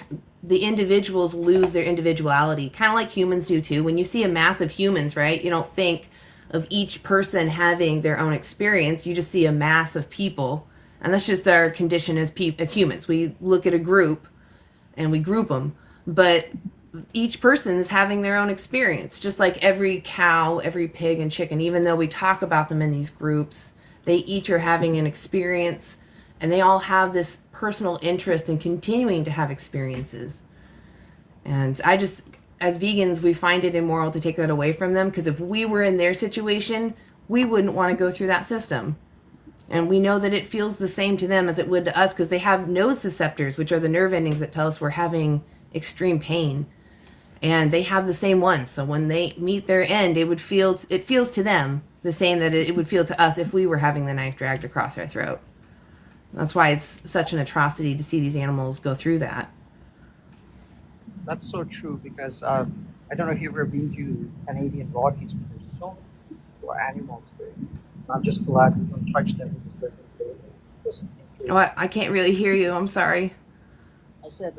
individuals lose their individuality, kind of like humans do too. When you see a mass of humans, right, you don't think of each person having their own experience. You just see a mass of people, and that's just our condition as humans. We look at a group and we group them, but each person is having their own experience, just like every cow, every pig and chicken. Even though we talk about them in these groups, they each are having an experience, and they all have this personal interest in continuing to have experiences. And as vegans, we find it immoral to take that away from them, because if we were in their situation, we wouldn't want to go through that system. And we know that it feels the same to them as it would to us, because they have nociceptors, which are the nerve endings that tell us we're having extreme pain. And they have the same ones. So when they meet their end, it feels to them the same that it would feel to us if we were having the knife dragged across our throat. That's why it's such an atrocity to see these animals go through that. That's so true, because I don't know if you've ever been to Canadian Rockies, but there's so many beautiful animals there. I'm just glad we don't touch them. We just let them I can't really hear you. I'm sorry. I said,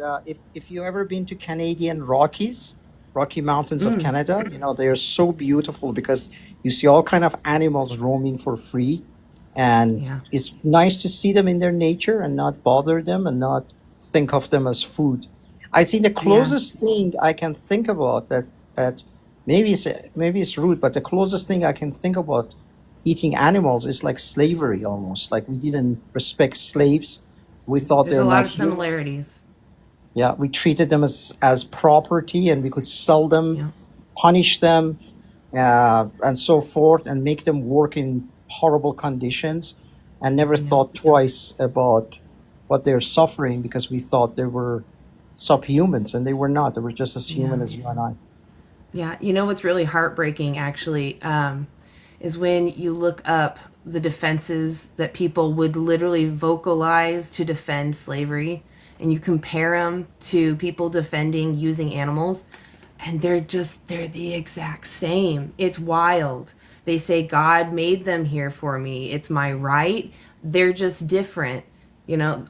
if you ever been to Canadian Rockies, Rocky Mountains of Canada, they are so beautiful because you see all kind of animals roaming for free. And it's nice to see them in their nature and not bother them and not think of them as food. I think the closest thing I can think about that maybe it's rude, but the closest thing I can think about eating animals is like slavery almost. Like we didn't respect slaves. We thought there's they're a lot not of similarities. Yeah, we treated them as property, and we could sell them, punish them, and so forth, and make them work in horrible conditions, and never thought twice about what they're suffering, because we thought they were subhumans, and they were not. They were just as human as you and I. Yeah, what's really heartbreaking actually is when you look up the defenses that people would literally vocalize to defend slavery, and you compare them to people defending using animals, and they're the exact same. It's wild. They say, God made them here for me. It's my right. They're just different.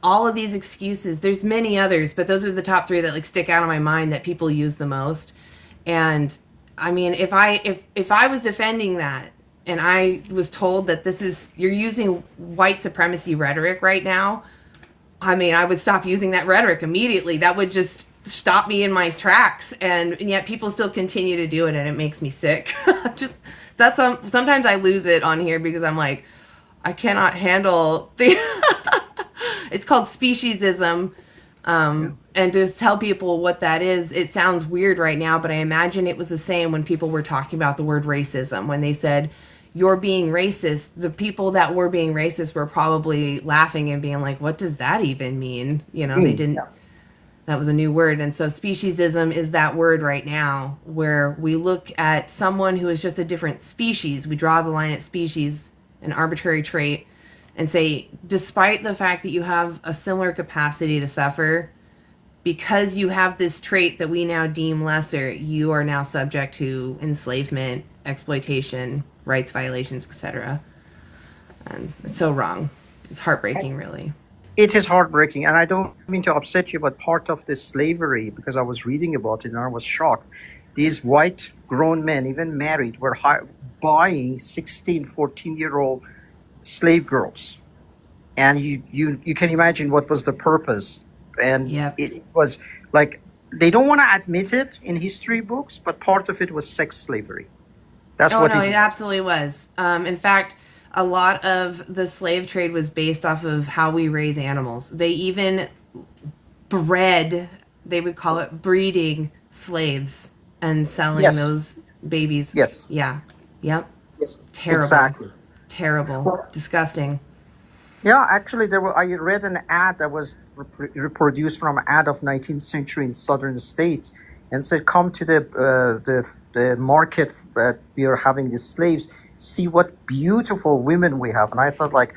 All of these excuses, there's many others, but those are the top three that stick out in my mind that people use the most. And I mean, if I was defending that and I was told that you're using white supremacy rhetoric right now, I mean, I would stop using that rhetoric immediately. That would just stop me in my tracks. And yet people still continue to do it, and it makes me sick. Just sometimes I lose it on here because I'm like, I cannot handle the. It's called speciesism. And to tell people what that is, it sounds weird right now, but I imagine it was the same when people were talking about the word racism. When they said, you're being racist, the people that were being racist were probably laughing and being like, what does that even mean? You know, they didn't. Yeah. That was a new word. And so speciesism is that word right now, where we look at someone who is just a different species. We draw the line at species, an arbitrary trait, and say, despite the fact that you have a similar capacity to suffer, because you have this trait that we now deem lesser, you are now subject to enslavement, exploitation, rights violations, etc. And it's so wrong. It's heartbreaking, really. It is heartbreaking, and I don't mean to upset you, but part of this slavery, because I was reading about it and I was shocked, these white grown men, even married, were buying 16, 14-year-old slave girls. And you can imagine what was the purpose. And it was like, they don't want to admit it in history books, but part of it was sex slavery. That's what it absolutely was. In fact, a lot of the slave trade was based off of how we raise animals. They even bred, they would call it breeding slaves and selling those babies. Yes. Yeah. Yep. Yes. Terrible. Exactly. Terrible. Well, disgusting. Yeah, actually, I read an ad that was reproduced from an ad of 19th century in southern states, and said, "Come to the market that we are having these slaves. See what beautiful women we have." And I thought, like,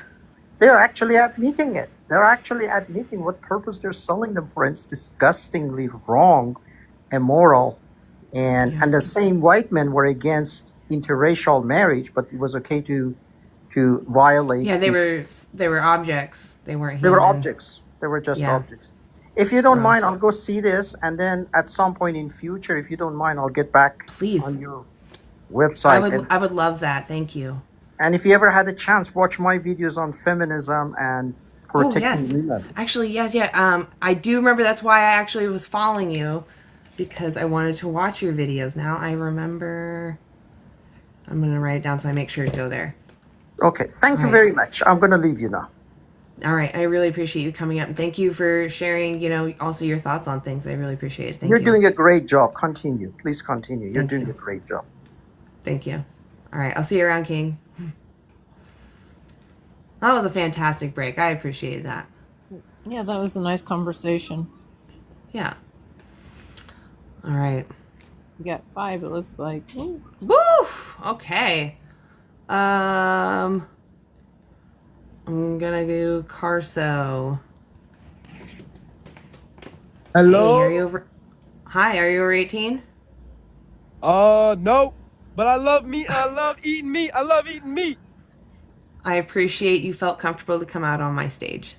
they're actually admitting it. They're actually admitting what purpose they're selling them for. It's disgustingly wrong, immoral, and the same white men were against interracial marriage, but it was okay to violate. Yeah, they were objects. They weren't. They were objects. They were just objects. If you don't mind, I'll go see this, and then at some point in future, if you don't mind, I'll get back on your website. I would love that. Thank you. And if you ever had a chance, watch my videos on feminism and protecting women. Actually, yes, yeah. I do remember. That's why I actually was following you, because I wanted to watch your videos. Now I remember. I'm gonna write it down so I make sure to go there. Okay, thank you very much. I'm gonna leave you now. All right, I really appreciate you coming up, and thank you for sharing, also your thoughts on things. I really appreciate it. Thank you. You're doing a great job. Continue. Please continue. You're doing a great job. Thank you. All right, I'll see you around, King. That was a fantastic break. I appreciated that. Yeah, that was a nice conversation. Yeah. All right. We got 5, it looks like. Ooh. Woof! Okay. I'm gonna do Carso. Hello? Hey, are you over? Hi, are you over 18? No. But I love meat. I love eating meat. I love eating meat. I appreciate you felt comfortable to come out on my stage.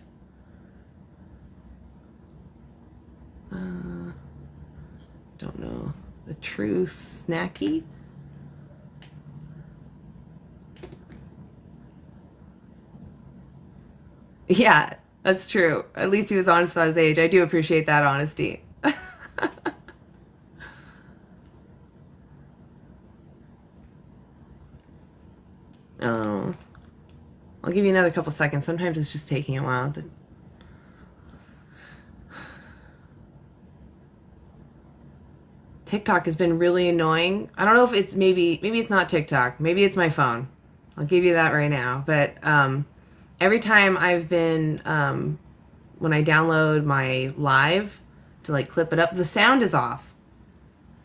Don't know. The true snacky? Yeah, that's true. At least he was honest about his age. I do appreciate that honesty. Oh. I'll give you another couple seconds. Sometimes it's just taking a while. TikTok has been really annoying. I don't know if it's maybe it's not TikTok. Maybe it's my phone. I'll give you that right now. But every time I've been, when I download my live to like clip it up, the sound is off.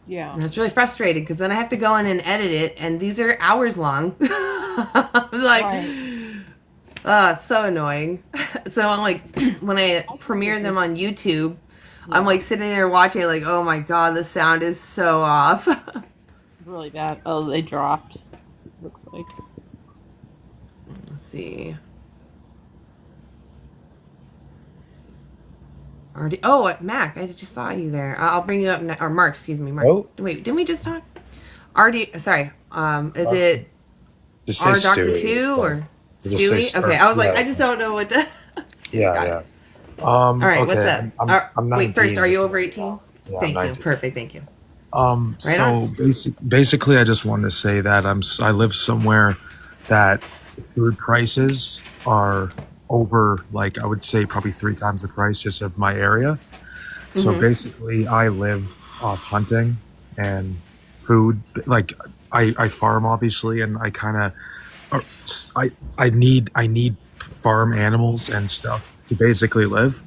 Yeah. And that's really frustrating because then I have to go in and edit it, and these are hours long. I'm like, it's so annoying. So I'm like, when I premiere them on YouTube, I'm like sitting there watching it like, oh my god, the sound is so off. Really bad. Oh, they dropped. Looks like. Let's see. Already. Oh, Mac, I just saw you there. I'll bring you up. Or Mark, excuse me, Mark. Oh. Wait, didn't we just talk? Sorry. Is it Just say R Doctor Stewie. 2 or Just say Stewie? Okay, I was like, yeah. I just don't know what to. Yeah, Got yeah. it. All right, what's Okay, up? I'm 19. Wait, first, are you just to over let you 18? know. Yeah, I'm Thank you. 19. Perfect. Thank you. Right So on. basically, I just wanted to say that I live somewhere that food prices are over, like I would say probably 3 times the price just of my area. So Mm-hmm. basically, I live off hunting and food. Like I farm obviously, and I kind of I need farm animals and stuff to basically live.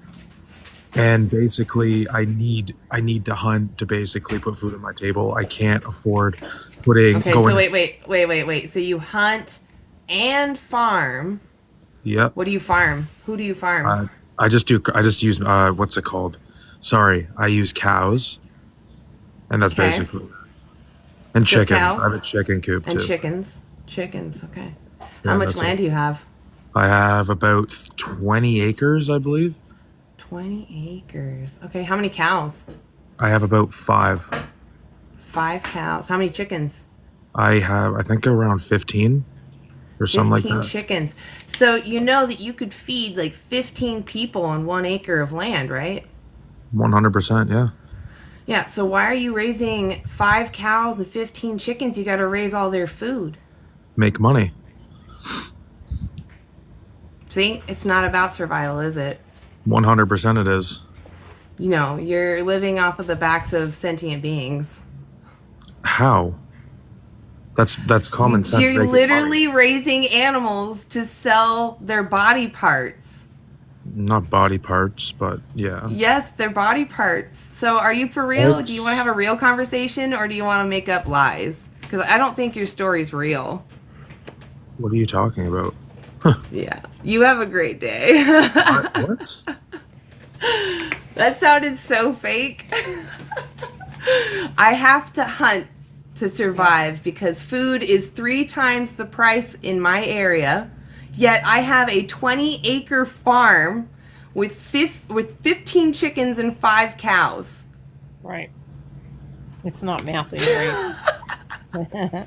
And basically, I need to hunt to basically put food on my table. I can't afford putting Okay, so going. wait. So you hunt and farm. Yep. What do you farm? Who do you farm? I just use what's it called? Sorry, I use cows, and that's Okay. basically and Just chickens. I cows have a chicken coop and too. chickens. Chickens, okay. How Yeah, much that's it. land do you have? I have about 20 acres, I believe. 20 acres. Okay, how many cows? I have about 5. 5 cows. How many chickens? I think around 15 or something like 15 that. chickens. So you know that you could feed like 15 people on 1 acre of land, right? 100%, yeah. Yeah, so why are you raising 5 cows and 15 chickens? You got to raise all their food. Make money. See, it's not about survival, is it? 100% it is. You know, you're living off of the backs of sentient beings. How? That's common sense. You're making literally money. raising animals to sell their body parts. Not body parts, but yeah. Yes, their body parts. So are you for real? Do you want to It's have a real conversation or do you want to make up lies? Because I don't think your story's real. What are you talking about? Yeah. You have a great day. What? That sounded so fake. I have to hunt to survive because food is 3 times the price in my area. Yet I have a 20-acre farm with 15 chickens and 5 cows. Right. It's not mathing right.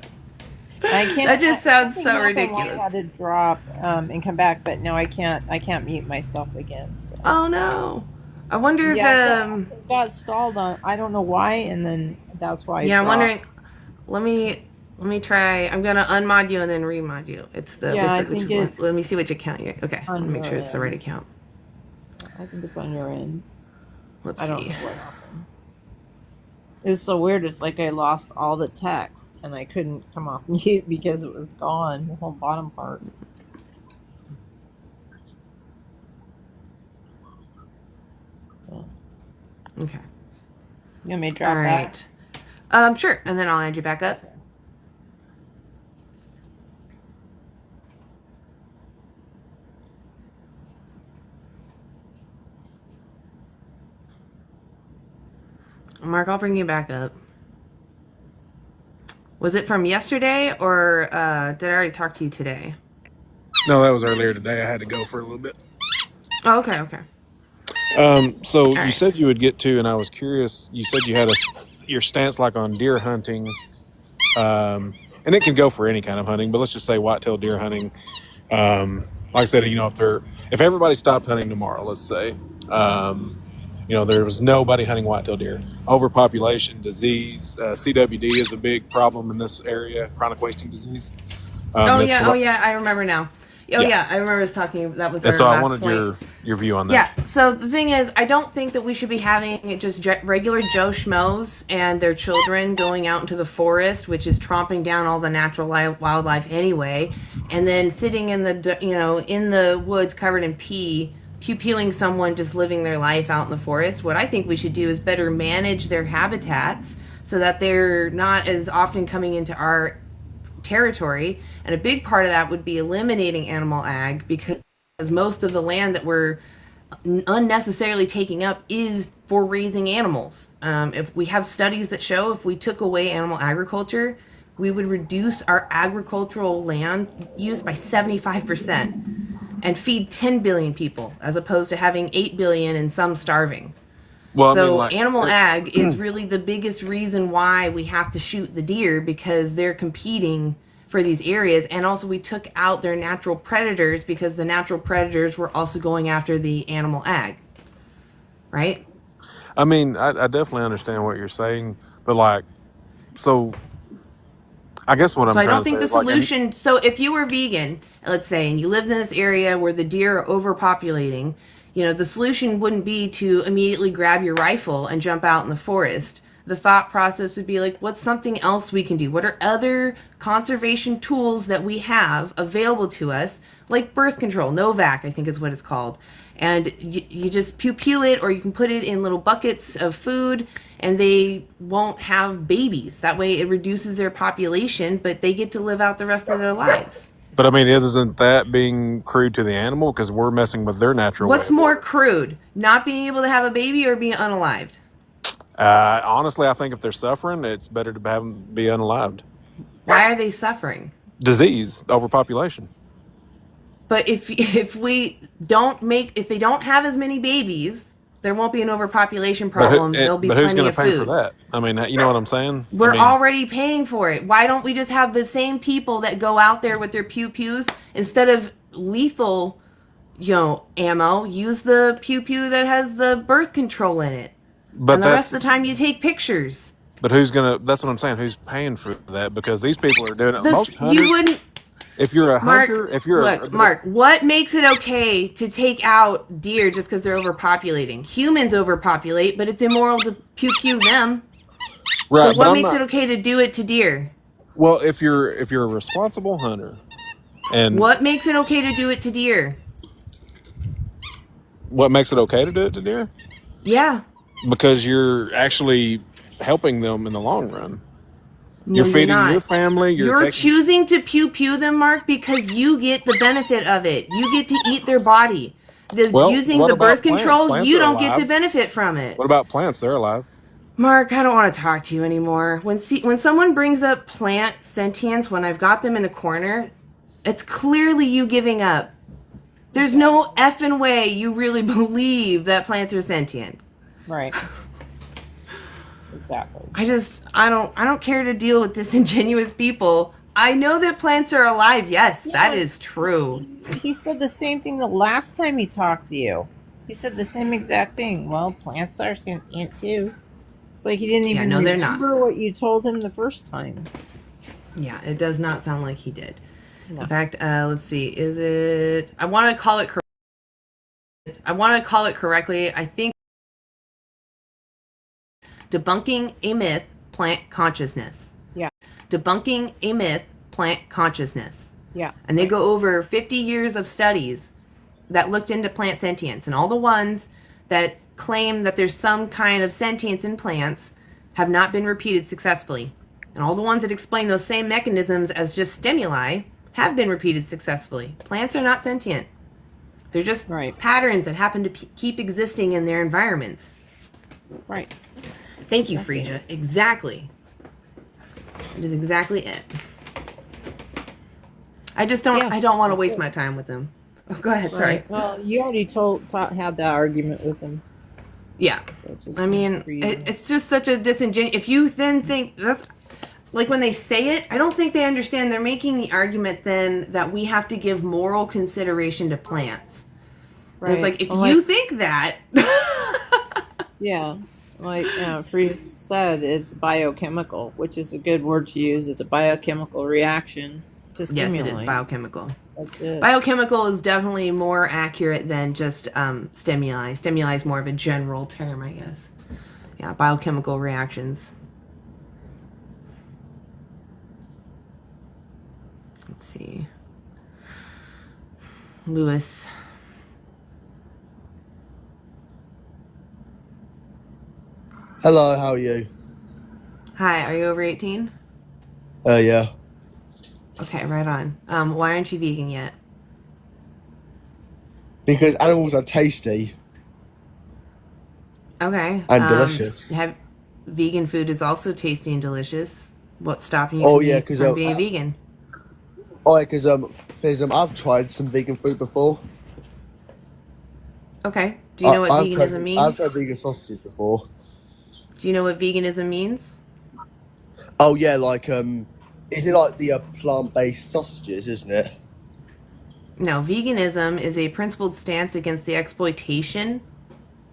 I can't. That just sounds so I ridiculous. had to drop and come back, but no, I can't. I can't mute myself again. So. Oh no! I wonder if it got stalled on. I don't know why, and then that's why. Yeah, I'm wondering. Let me try. I'm gonna unmod you and then remod you. It's the I think it's let me see which account you're. Okay, let me make sure it's the right account. I think it's on your end. Let's I don't see. know what happened. It's so weird. It's like I lost all the text and I couldn't come off mute because it was gone. The whole bottom part. Okay. You want me to drop All right. Sure, and then I'll add you back up. Mark, I'll bring you back up. Was it from yesterday, or did I already talk to you today? No, that was earlier today. I had to go for a little bit. Oh, okay, okay. So you right. said you would get to, and I was curious. You said you had your stance like on deer hunting, and it can go for any kind of hunting, but let's just say whitetail deer hunting. Like I said, if everybody stopped hunting tomorrow, let's say, there was nobody hunting whitetail deer. Overpopulation, disease, CWD is a big problem in this area, chronic wasting disease. Oh yeah, I remember now. Yeah. I remember us talking. That was our And so I last wanted point. your view on that. Yeah. So the thing is, I don't think that we should be having just regular Joe Schmoes and their children going out into the forest, which is tromping down all the natural wildlife anyway, and then sitting in the woods covered in pee, pew-pewing someone just living their life out in the forest. What I think we should do is better manage their habitats so that they're not as often coming into our territory. And a big part of that would be eliminating animal ag, because most of the land that we're unnecessarily taking up is for raising animals. If we have studies that show if we took away animal agriculture, we would reduce our agricultural land use by 75% and feed 10 billion people as opposed to having 8 billion and some starving. Well, I mean, So like, animal ag is really the biggest reason why we have to shoot the deer, because they're competing for these areas. And also we took out their natural predators because the natural predators were also going after the animal ag. Right? I mean, I definitely understand what you're saying, but like, so I guess what I'm So I trying don't to say think the is like, solution, so if you were vegan, let's say, and you lived in this area where the deer are overpopulating, the solution wouldn't be to immediately grab your rifle and jump out in the forest. The thought process would be like, what's something else we can do? What are other conservation tools that we have available to us, like birth control, Novak, I think is what it's called. And you just pew it, or you can put it in little buckets of food, and they won't have babies. That way it reduces their population, but they get to live out the rest of their lives. but I mean, isn't that being crude to the animal because we're messing with their natural way What's of more life? crude, not being able to have a baby or being unalived? Honestly, I think if they're suffering, it's better to have them be unalived. Why are they suffering? Disease, overpopulation. But if they don't have as many babies, there won't be an overpopulation problem. There'll be But who's plenty going of to pay food. for that? I mean, you know what I'm saying? We're already paying for it. Why don't we just have the same people that go out there with their pew-pews, instead of lethal, ammo, use the pew-pew that has the birth control in it. But and the rest of the time you take pictures. But that's what I'm saying. Who's paying for that? Because these people are doing it. Most hunters, you wouldn't. If you're a hunter, Mark, what makes it okay to take out deer just because they're overpopulating? Humans overpopulate, but it's immoral to pew them. Right, so what makes it okay to do it to deer? Well, if you're a responsible hunter, and what makes it okay to do it to deer? What makes it okay to do it to deer? Yeah. Because you're actually helping them in the long run. No, you're feeding not. your family. You're choosing to pew them, Mark, because you get the benefit of it. You get to eat their body. Using the birth control, plants you are don't alive. get to benefit from it. What about plants? They're alive. Mark, I don't want to talk to you anymore. When someone brings up plant sentience, when I've got them in a corner, it's clearly you giving up. There's no effing way you really believe that plants are sentient. Right. Exactly. I don't care to deal with disingenuous people. I know that plants are alive. Yes, that is true. He said the same thing the last time he talked to you. He said the same exact thing. Well, plants are sentient too. It's like he didn't even remember what you told him the first time. Yeah, it does not sound like he did. No. In fact, let's see. Is it? I want to call it correctly. I think debunking a myth, plant consciousness. Yeah. Debunking a myth, plant consciousness. Yeah. And they go over 50 years of studies that looked into plant sentience, and all the ones that claim that there's some kind of sentience in plants have not been repeated successfully. And all the ones that explain those same mechanisms as just stimuli have been repeated successfully. Plants are not sentient. They're just patterns that happen to keep existing in their environments. Right. Thank you, Frisia. Exactly. It is exactly it. I just don't. I don't want to waste my time with them. Oh, go ahead. Sorry. Right. Well, you already had that argument with him. Yeah. I mean, it's just such a disingenuous. If you then think that's like when they say it, I don't think they understand. They're making the argument then that we have to give moral consideration to plants. Right. And it's like if you think that. Yeah. Like Free said, it's biochemical, which is a good word to use. It's a biochemical reaction to stimuli. Yes, it is biochemical. That's it. Biochemical is definitely more accurate than just stimuli. Stimuli is more of a general term, I guess. Yeah, biochemical reactions. Let's see. Lewis. Hello, how are you? Hi, are you over 18? Yeah. Okay, right on. Why aren't you vegan yet? Because animals are tasty. Okay. And delicious. Vegan food is also tasty and delicious. What's stopping you from being vegan? Oh, yeah, because I've tried some vegan food before. Okay. Do you know what I've veganism I've means? tried vegan sausages before. Do you know what veganism means? Oh yeah, like is it like the plant-based sausages, isn't it? No, veganism is a principled stance against the exploitation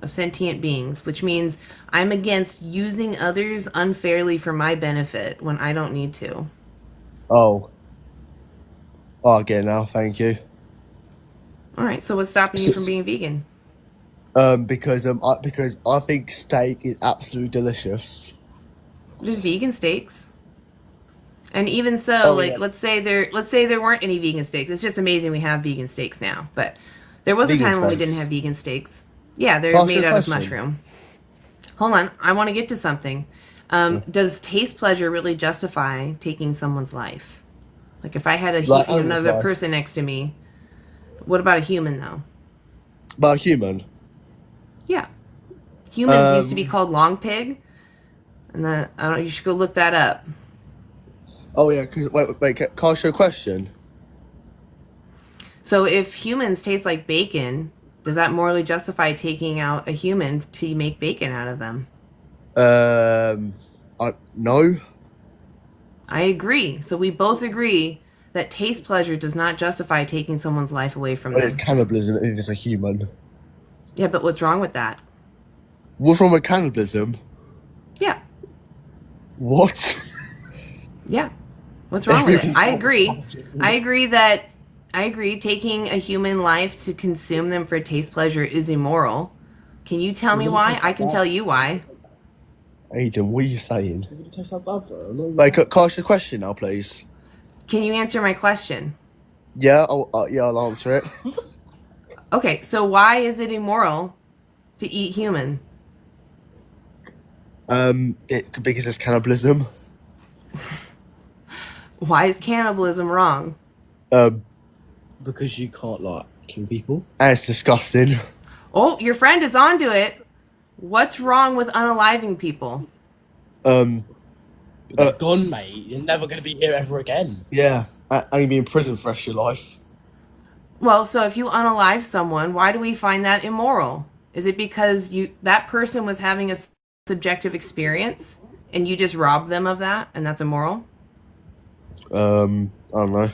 of sentient beings, which means I'm against using others unfairly for my benefit when I don't need to. Oh. Oh, I get it now. Thank you. All right, so what's stopping you from being vegan? Because I think steak is absolutely delicious. There's vegan steaks. And even so, Oh, like yeah. let's say there weren't any vegan steaks. It's just amazing we have vegan steaks now. But there was a Vegan time when we steaks. didn't have vegan steaks. Yeah, they're Ask made you a out of question. mushroom. Hold on, I want to get to something. Does taste pleasure really justify taking someone's life? Like if I had another life. person next to me, what about a human though? But a human. Yeah, humans used to be called long pig, and I don't know. You should go look that up. Oh yeah, because wait, can I ask you a question? So if humans taste like bacon, does that morally justify taking out a human to make bacon out of them? No. I agree. So we both agree that taste pleasure does not justify taking someone's life away from But them. it's cannibalism. It is a human. Yeah, but what's wrong with that? What's wrong with cannibalism? Yeah. What? Yeah. What's wrong with it? I agree. I agree taking a human life to consume them for taste pleasure is immoral. Can you tell me why? I can tell you why. Aiden, what are you saying? Like, can I ask you a question now, please? Can you answer my question? Yeah, I'll answer it. Okay, so why is it immoral to eat human? Because it's cannibalism. Why is cannibalism wrong? Because you can't like kill people. And it's disgusting. Oh, your friend is onto it. What's wrong with unaliving people? They're gone, mate. You're never going to be here ever again. Yeah, and you'll be in prison for the rest of your life. Well, so if you unalive someone, why do we find that immoral? Is it because that person was having a subjective experience and you just robbed them of that and that's immoral? I don't know.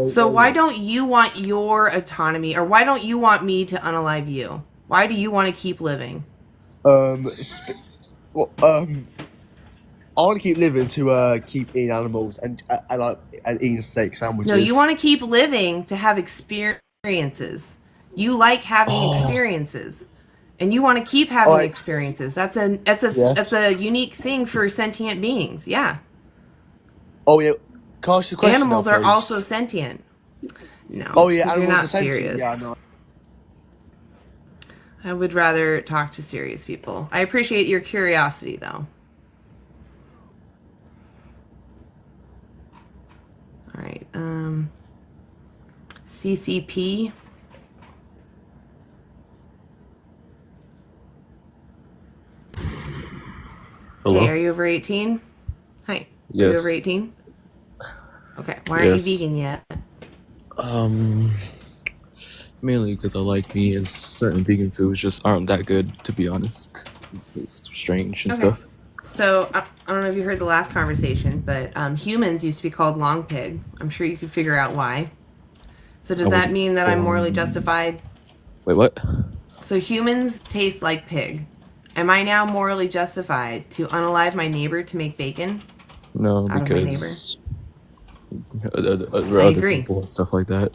So why don't you want your autonomy, or why don't you want me to unalive you? Why do you want to keep living? I want to keep living to keep eating animals and eating steak sandwiches. No, you want to keep living to have experiences. You like having experiences, and you want to keep having experiences. That's a unique thing for sentient beings. Yeah. Oh yeah. Can I ask you a question Animals now, are please? also sentient. No. Oh yeah, 'cause animals you're not are sentient. serious. Yeah, I know. I would rather talk to serious people. I appreciate your curiosity, though. All right. CCP. Hello? Okay, are you over 18? Hi. Are you Yes. over 18? Okay. Why aren't Yes. you vegan yet? Mainly because I like meat and certain vegan foods just aren't that good, to be honest. It's strange and Okay. stuff. So, I don't know if you heard the last conversation, but humans used to be called long pig. I'm sure you could figure out why. So does that mean that I'm morally justified? Wait, what? So humans taste like pig. Am I now morally justified to unalive my neighbor to make bacon? No, Out of my because I other agree. people and stuff like that.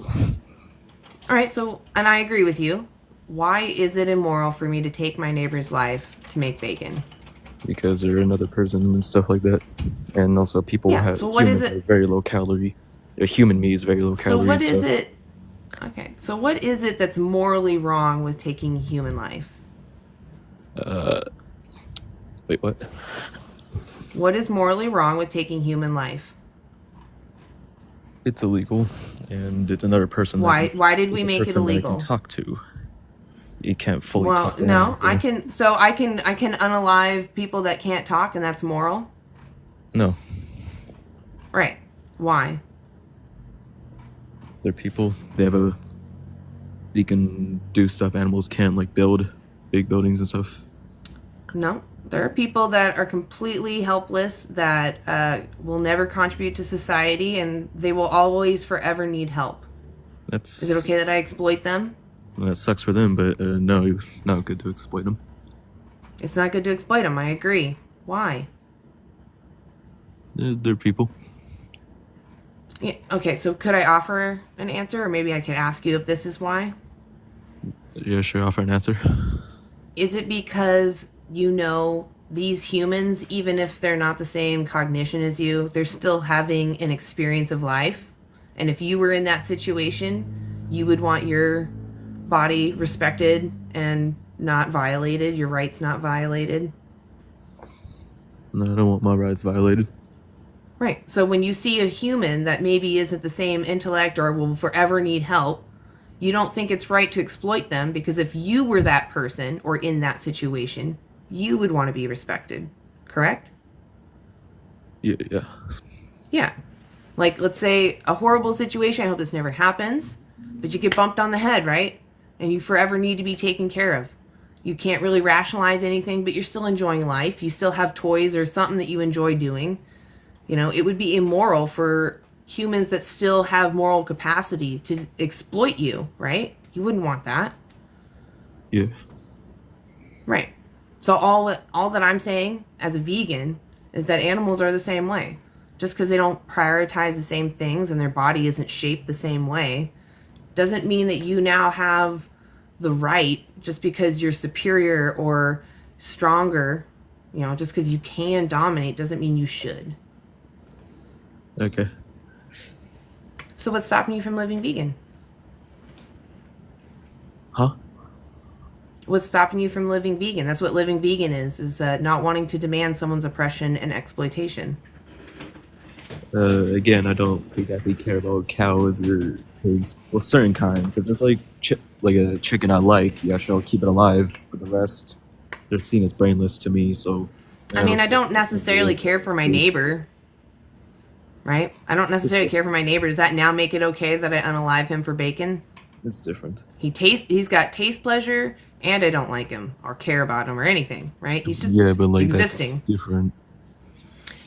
All right, so, and I agree with you. Why is it immoral for me to take my neighbor's life to make bacon? Because they're another person and stuff like that. And also people Yeah, have so what is humans it- are very low calorie. Human meat is very low So calorie. what is it? Okay, so what is it that's morally wrong with taking human life? Wait, what? What is morally wrong with taking human life? It's illegal, and it's another person. Why did we it's a make it person that I illegal? can talk to. You can't fully Well, talk to no, animals, I though. can. So I can unalive people that can't talk, and that's moral, No, right? Why? they're people. They have a he can do stuff animals can't, like build big buildings and stuff. No, there are people that are completely helpless that will never contribute to society, and they will always forever need help. Is it okay that I exploit them? Well, that sucks for them, but no, not good to exploit them. It's not good to exploit them, I agree. Why? They're people. Yeah, okay, so could I offer an answer, or maybe I could ask you if this is why? Yeah, sure, offer an answer. Is it because you know these humans, even if they're not the same cognition as you, they're still having an experience of life? And if you were in that situation, you would want your body respected and not violated, your rights not violated? No, I don't want my rights violated. Right. So when you see a human that maybe isn't the same intellect or will forever need help, you don't think it's right to exploit them, because if you were that person or in that situation, you would want to be respected. Correct? Yeah. Yeah. Like, let's say a horrible situation, I hope this never happens, but you get bumped on the head, right? And you forever need to be taken care of. You can't really rationalize anything, but you're still enjoying life. You still have toys or something that you enjoy doing. You know, it would be immoral for humans that still have moral capacity to exploit you, right? You wouldn't want that. Yeah. Right. So all that I'm saying as a vegan is that animals are the same way. Just because they don't prioritize the same things and their body isn't shaped the same way doesn't mean that you now have the right, just because you're superior or stronger, you know, just because you can dominate doesn't mean you should. Okay. So what's stopping you from living vegan? Huh? What's stopping you from living vegan? That's what living vegan is not wanting to demand someone's oppression and exploitation. Again, I don't exactly care about cows or pigs. Well, certain kinds. If it's like a chicken I like, yeah, sure, I'll keep it alive. But the rest, they're seen as brainless to me. So. I mean, I don't necessarily care for my neighbor. Right? I don't necessarily care for my neighbor. Does that now make it okay that I unalive him for bacon? It's different. He's got taste pleasure, and I don't like him or care about him or anything, right? He's just but like existing. That's different.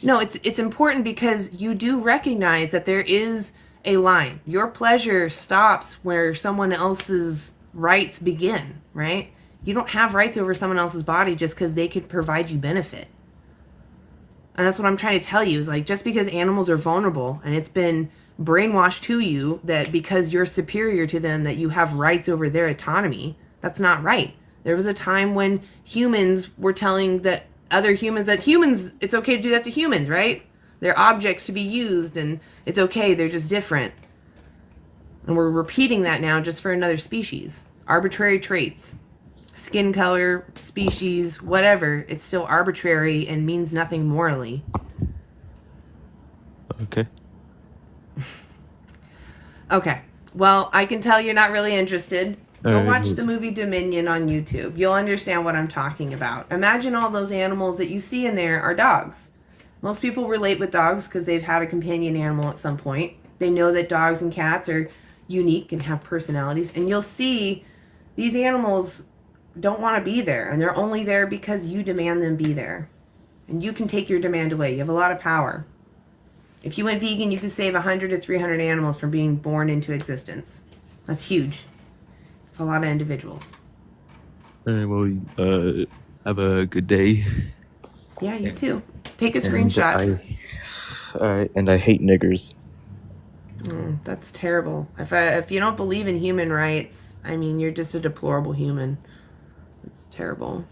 No, it's important because you do recognize that there is a line. Your pleasure stops where someone else's rights begin, right? You don't have rights over someone else's body just because they could provide you benefit. And that's what I'm trying to tell you, is like, just because animals are vulnerable and it's been brainwashed to you that because you're superior to them that you have rights over their autonomy, that's not right. There was a time when humans were telling that other humans that humans, it's okay to do that to humans, right? They're objects to be used and it's okay, they're just different. And we're repeating that now just for another species. Arbitrary traits. Skin color, species, whatever, it's still arbitrary and means nothing morally. Okay. Okay. Well, I can tell you're not really interested. Go watch the movie Dominion on YouTube. You'll understand what I'm talking about. Imagine all those animals that you see in there are dogs. Most people relate with dogs because they've had a companion animal at some point. They know that dogs and cats are unique and have personalities. And you'll see these animals don't want to be there, and they're only there because you demand them be there. And you can take your demand away. You have a lot of power. If you went vegan, you could save 100 to 300 animals from being born into existence. That's huge. It's a lot of individuals. All right, well, have a good day. Yeah, you too. Take a screenshot. All right, and I hate niggers. That's terrible. If you don't believe in human rights, I mean, you're just a deplorable human. It's terrible.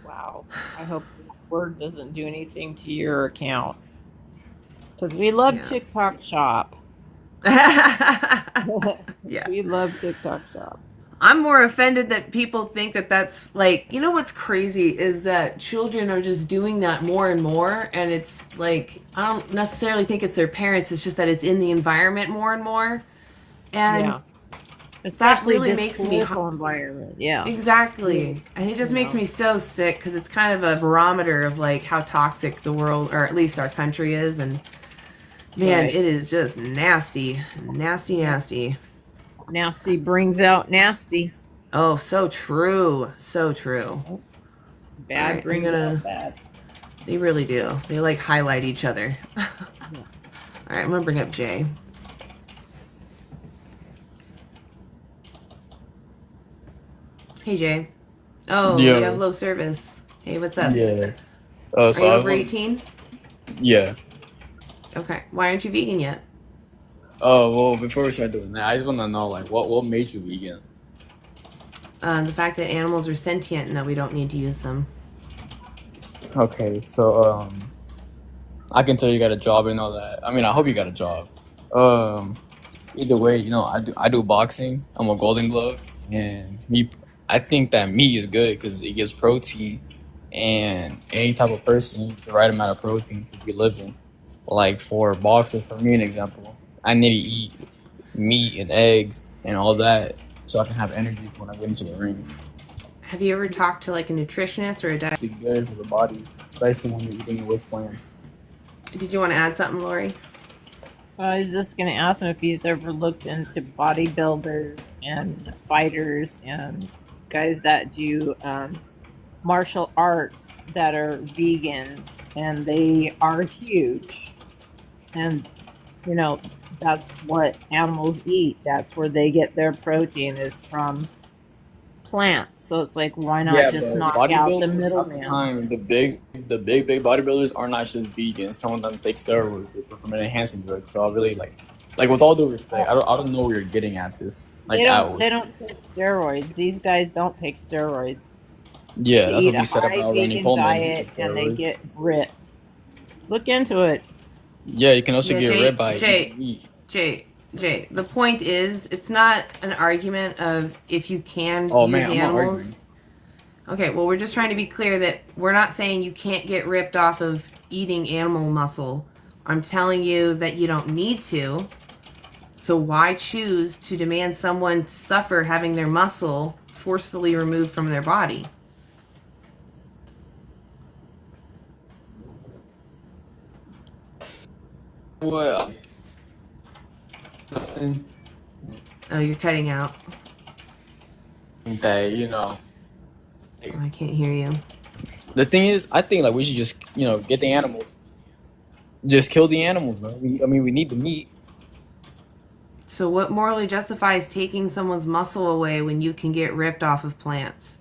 Wow. I hope word doesn't do anything to your account. Because we love TikTok Shop. Yeah. We love TikTok Shop. I'm more offended that people think that that's like, you know what's crazy is that children are just doing that more and more, and it's like, I don't necessarily think it's their parents, it's just that it's in the environment more and more. And especially that really this makes me environment. Yeah. Exactly. And it just makes me so sick because it's kind of a barometer of like how toxic the world, or at least our country, is. And Man, Right. it is just nasty. Nasty. Nasty brings out nasty. Oh, so true. So true. Bad Right, brings out bad. They really do. They like highlight each other. Yeah. All right, I'm gonna bring up Jay. Hey, Jay. Oh, you have low service. Hey, what's up? Yeah. Are So you I over want, 18? yeah. Okay. Why aren't you vegan yet? Oh well, before we start doing that, I just want to know like what made you vegan? The fact that animals are sentient and that we don't need to use them. Okay, so I can tell you got a job and all that. I mean, I hope you got a job. Um, Either way, you know, I do boxing. I'm a Golden Glove, and I think that meat is good because it gives protein, and any type of person needs the right amount of protein to be living. Like for boxers, for me, an example, I need to eat meat and eggs and all that so I can have energy for when I get into the ring. Have you ever talked to like a nutritionist or a diet? It's good for the body, especially when you're eating with plants. Did you want to add something, Lori? I was just going to ask him if he's ever looked into bodybuilders and fighters and guys that do martial arts that are vegans, and they are huge. And, you know, that's what animals eat. That's where they get their protein, is from plants. So it's like, why not just knock out the bodybuilders, half the middleman? time, the big bodybuilders are not just vegan. Some of them take steroids or from an enhancing drug. So I really like with all due respect, I don't know where you're getting at this. Like They don't take steroids. These guys don't take steroids. Yeah, They that's eat what a we said high about Randy vegan Coleman. diet and they get ripped. Look into it. Yeah, you can also Yeah, get Jay- ripped by Jay- eating meat. Jay, the point is, it's not an argument of if you can Oh use man, I'm not animals. arguing. Okay, well, we're just trying to be clear that we're not saying you can't get ripped off of eating animal muscle. I'm telling you that you don't need to. So why choose to demand someone suffer having their muscle forcefully removed from their body? Well, Oh, you're cutting out. that I can't hear you. the thing is, I think like we should just get the animals, just kill the animals, bro. We need the meat. So what morally justifies taking someone's muscle away when you can get ripped off of plants?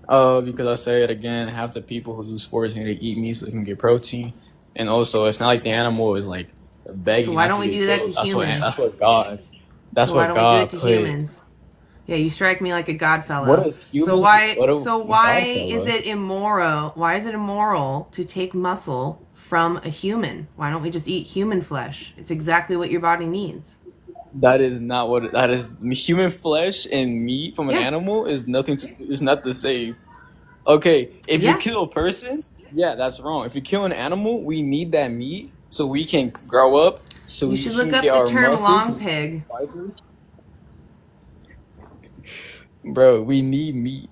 Because I say it again, half the people who do sports need to eat meat so they can get protein, and also it's not like the animal is like begging. So why us don't to we get do that killed. to humans? That's what God. That's So why what don't God we do it to put. humans? Yeah, you strike me like a godfellow. What is humans? So why? What a So why godfellow? is it immoral? Why is it immoral to take muscle from a human? Why don't we just eat human flesh? It's exactly what your body needs. That is not what that is. Human flesh and meat from an Yeah. animal is nothing to. It's not the same. Okay, if you Yeah. kill a person, yeah, that's wrong. If you kill an animal, we need that meat so we can grow up. So You we should can look up get the our term muscles long and pig. fibers. Bro, we need meat.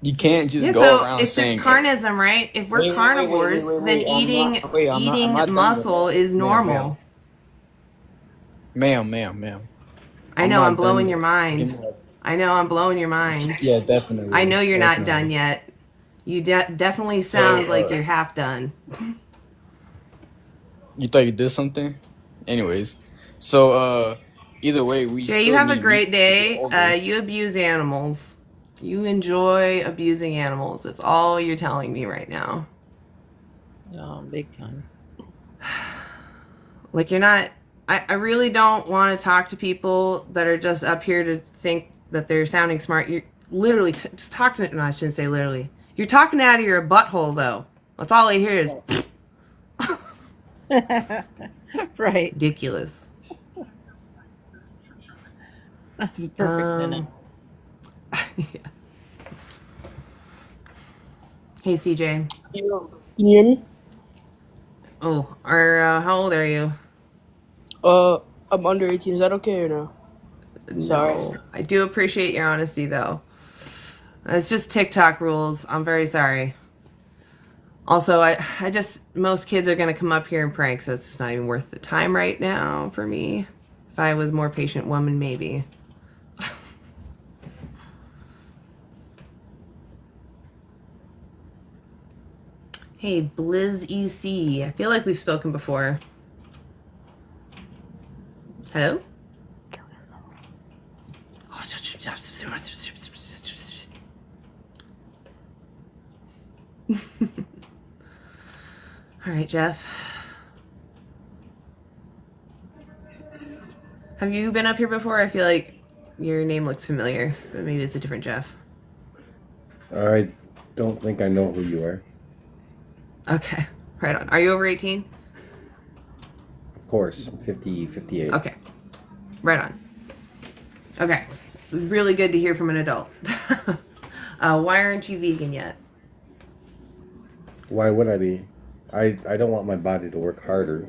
You can't just Yeah, go so around it's saying just carnism, right? If we're Wait, carnivores, then wait, I'm eating not- wait, I'm not- I'm eating not done with muscle that. is normal. Ma'am. I I'm know not I'm blowing done your yet. mind. Give me like- I know I'm blowing your mind. Yeah, definitely. I know you're not Definitely. done yet. You definitely sound like you're half done. You thought you did something? Anyways, so either way, we Jay, still you have a need great meat to get day. older. You abuse animals. You enjoy abusing animals. That's all you're telling me right now. Oh, big time. Like you're not. I really don't want to talk to people that are just up here to think that they're sounding smart. You're literally just talking. No, I shouldn't say literally. You're talking out of your butthole, though. That's all I hear is. Right. Ridiculous. That's a perfect minute. Yeah. Hey, CJ. Can you hear me? Oh, how old are you? I'm under 18. Is that okay or no? Sorry. No, I do appreciate your honesty, though. It's just TikTok rules. I'm very sorry. Also, I just, most kids are going to come up here and prank, so it's just not even worth the time right now for me. If I was a more patient woman, maybe. Hey, Blizz EC. I feel like we've spoken before. Hello? All right, Jeff. Have you been up here before? I feel like your name looks familiar, but maybe it's a different Jeff. I don't think I know who you are. Okay, right on. Are you over 18? Of course, I'm 58. Okay, right on. Okay, it's really good to hear from an adult. Why aren't you vegan yet? Why would I be? I don't want my body to work harder.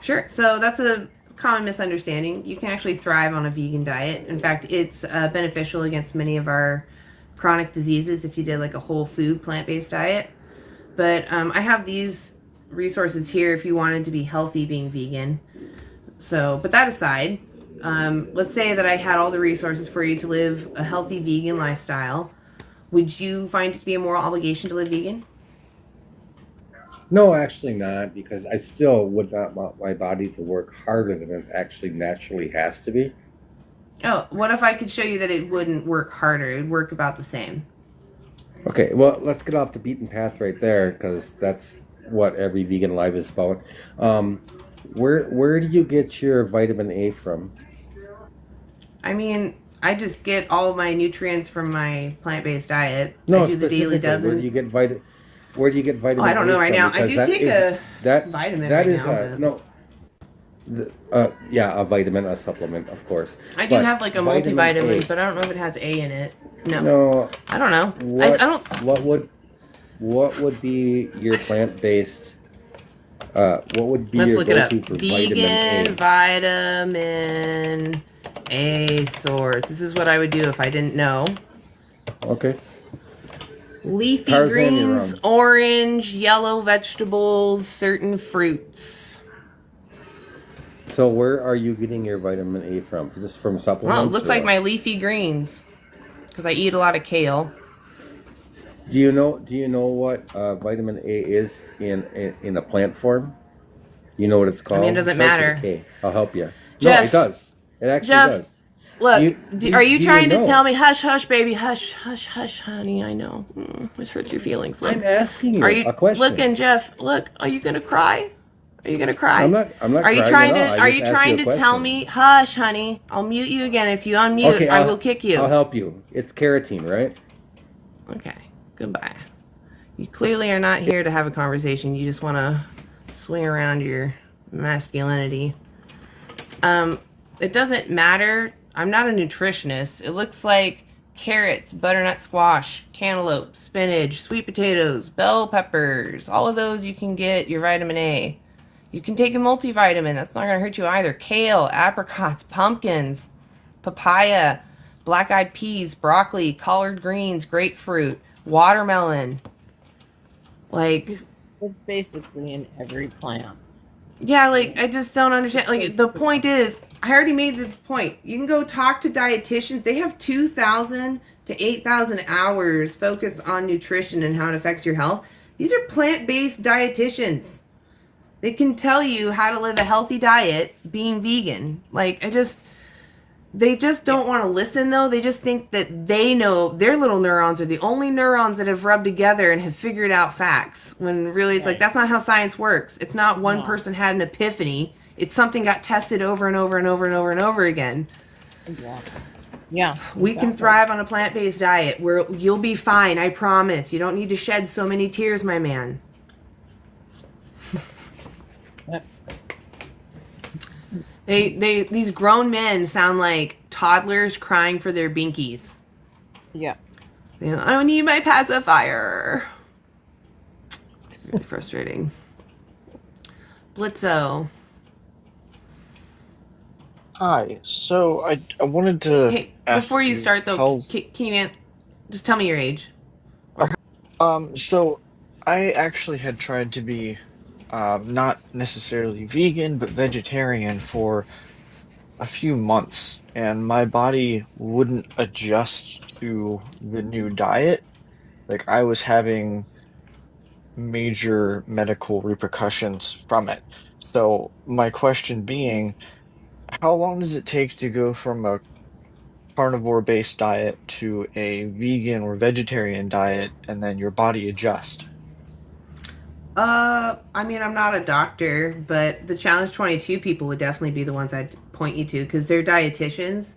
Sure. So that's a common misunderstanding. You can actually thrive on a vegan diet. In fact, it's beneficial against many of our chronic diseases if you did like a whole food plant-based diet. But I have these resources here if you wanted to be healthy being vegan. So, but that aside, let's say that I had all the resources for you to live a healthy vegan lifestyle. Would you find it to be a moral obligation to live vegan? No, actually not, because I still would not want my body to work harder than it actually naturally has to be. Oh, what if I could show you that it wouldn't work harder? It would work about the same. Okay, well, let's get off the beaten path right there, because that's what every vegan life is about. Where do you get your vitamin A from? I mean, I just get all of my nutrients from my plant-based diet. No, I do the Dailey Dozen. Where do you get vitamin? Where do you get vitamin? I don't know right now. I do take a vitamin right now. Yeah, a vitamin, a supplement, of course. I do have like a multivitamin, but I don't know if it has A in it. No, I don't know. I don't. What would be your plant-based? What would be your go-to for vegan vitamin A source? This is what I would do if I didn't know. Okay. Leafy greens, orange, yellow vegetables, certain fruits. So where are you getting your vitamin A from? Just from supplements? Well, it looks like my leafy greens, because I eat a lot of kale. Do you know what vitamin A is in a plant form? You know what it's called? I mean, it doesn't matter. Okay, I'll help you. Jeff, no, it does. It actually does. Look, are you trying to tell me, hush, hush, baby, hush, hush, hush, honey, I know. This hurts your feelings. Look, I'm asking you a question. Looking, Jeff, look, are you going to cry? Are you going to cry? I'm not Are you trying to tell me, hush, honey, I'll mute you again. If you unmute, okay, I will kick you. I'll help you. It's carotene, right? Okay, goodbye. You clearly are not here to have a conversation. You just want to swing around your masculinity. It doesn't matter. I'm not a nutritionist. It looks like carrots, butternut squash, cantaloupe, spinach, sweet potatoes, bell peppers. All of those you can get your vitamin A. You can take a multivitamin. That's not going to hurt you either. Kale, apricots, pumpkins, papaya, black-eyed peas, broccoli, collard greens, grapefruit, watermelon. Like, it's basically in every plant. Yeah, like, I just don't understand. Like, the point is, I already made the point. You can go talk to dietitians. They have 2,000 to 8,000 hours focused on nutrition and how it affects your health. These are plant-based dietitians. They can tell you how to live a healthy diet being vegan. Like, they just don't want to listen, though. They just think that they know their little neurons are the only neurons that have rubbed together and have figured out facts. When really it's like, that's not how science works. It's not one person had an epiphany. It's something got tested over and over and over and over and over again. Yeah. We can thrive on a plant-based diet where you'll be fine, I promise. You don't need to shed so many tears, my man. These grown men sound like toddlers crying for their binkies. Yeah. You know, I don't need my pacifier. It's really frustrating. Blitzo. Hi. So I wanted to. Hey, before you start though, can you just tell me your age? So I actually had tried to be not necessarily vegan, but vegetarian for a few months, and my body wouldn't adjust to the new diet. Like I was having major medical repercussions from it. So my question being, how long does it take to go from a carnivore-based diet to a vegan or vegetarian diet, and then your body adjust? I mean, I'm not a doctor, but the Challenge 22 people would definitely be the ones I'd point you to because they're dietitians.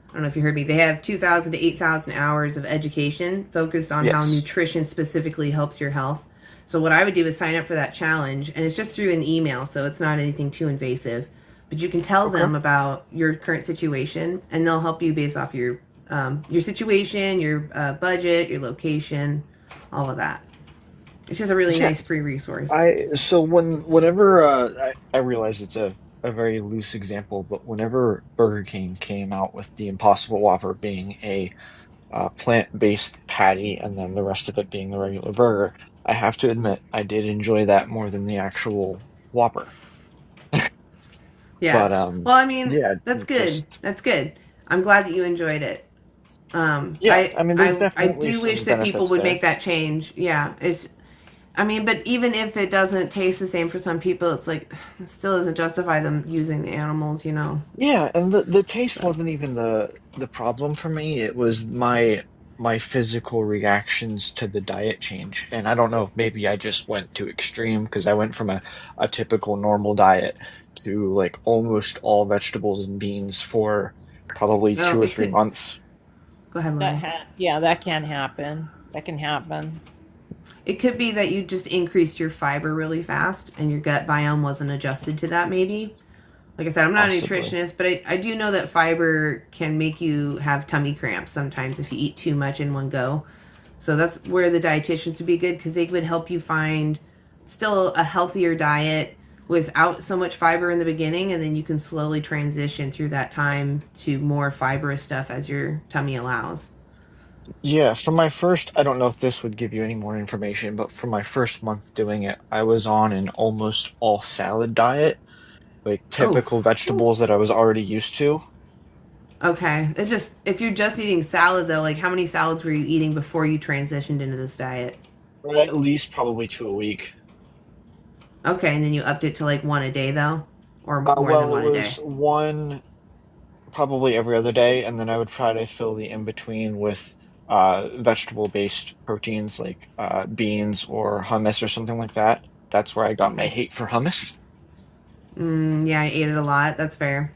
I don't know if you heard me. They have 2,000 to 8,000 hours of education focused on how Yes. nutrition specifically helps your health. So what I would do is sign up for that challenge, and it's just through an email, so it's not anything too invasive. But you can tell Okay. them about your current situation, and they'll help you based off your situation, your budget, your location, all of that. It's just a really Yeah. nice free resource. Whenever I realize it's a very loose example, but whenever Burger King came out with the Impossible Whopper being a plant-based patty and then the rest of it being the regular burger, I have to admit I did enjoy that more than the actual Whopper. Yeah. But Well, I mean, yeah, that's good. just That's good. I'm glad that you enjoyed it. yeah, I mean there's I definitely do wish some that people benefits would there. make that change. Yeah. It's I mean, but even if it doesn't taste the same for some people, it's like it still doesn't justify them using the animals, you know. Yeah, and the taste wasn't even the problem for me. It was my physical reactions to the diet change. And I don't know if maybe I just went too extreme because I went from a typical normal diet to like almost all vegetables and beans for probably No, two or it three could months. go ahead, Lily. Yeah, that can happen. That can happen. It could be that you just increased your fiber really fast and your gut biome wasn't adjusted to that maybe. Like I said, I'm not a Possibly. nutritionist, but I do know that fiber can make you have tummy cramps sometimes if you eat too much in one go. So that's where the dietitians would be good because they would help you find still a healthier diet without so much fiber in the beginning, and then you can slowly transition through that time to more fibrous stuff as your tummy allows. Yeah, for my first, I don't know if this would give you any more information, but for my first month doing it, I was on an almost all salad diet, like Oh, typical vegetables that I was already used to. okay. It just if you're just eating salad though, like how many salads were you eating before you transitioned into this diet? Or at least probably two a week. Okay, and then you upped it to like one a day though, or more than Well, it one a was day. one probably every other day, and then I would try to fill the in between with vegetable-based proteins like beans or hummus or something like that. That's where I got my Okay. hate for hummus. Yeah, I ate it a lot. That's fair.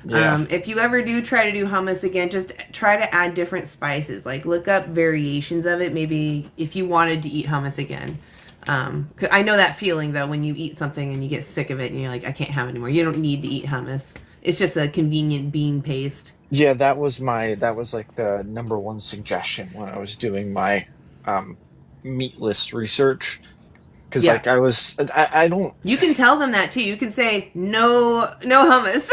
Yeah. If you ever do try to do hummus again, just try to add different spices. Like look up variations of it. Maybe if you wanted to eat hummus again. 'Cause I know that feeling though when you eat something and you get sick of it and you're like, I can't have it anymore. You don't need to eat hummus. It's just a convenient bean paste. Yeah, that was like the number one suggestion when I was doing my um meatless research. Because Yeah. like I don't You can tell them that too. You can say no hummus.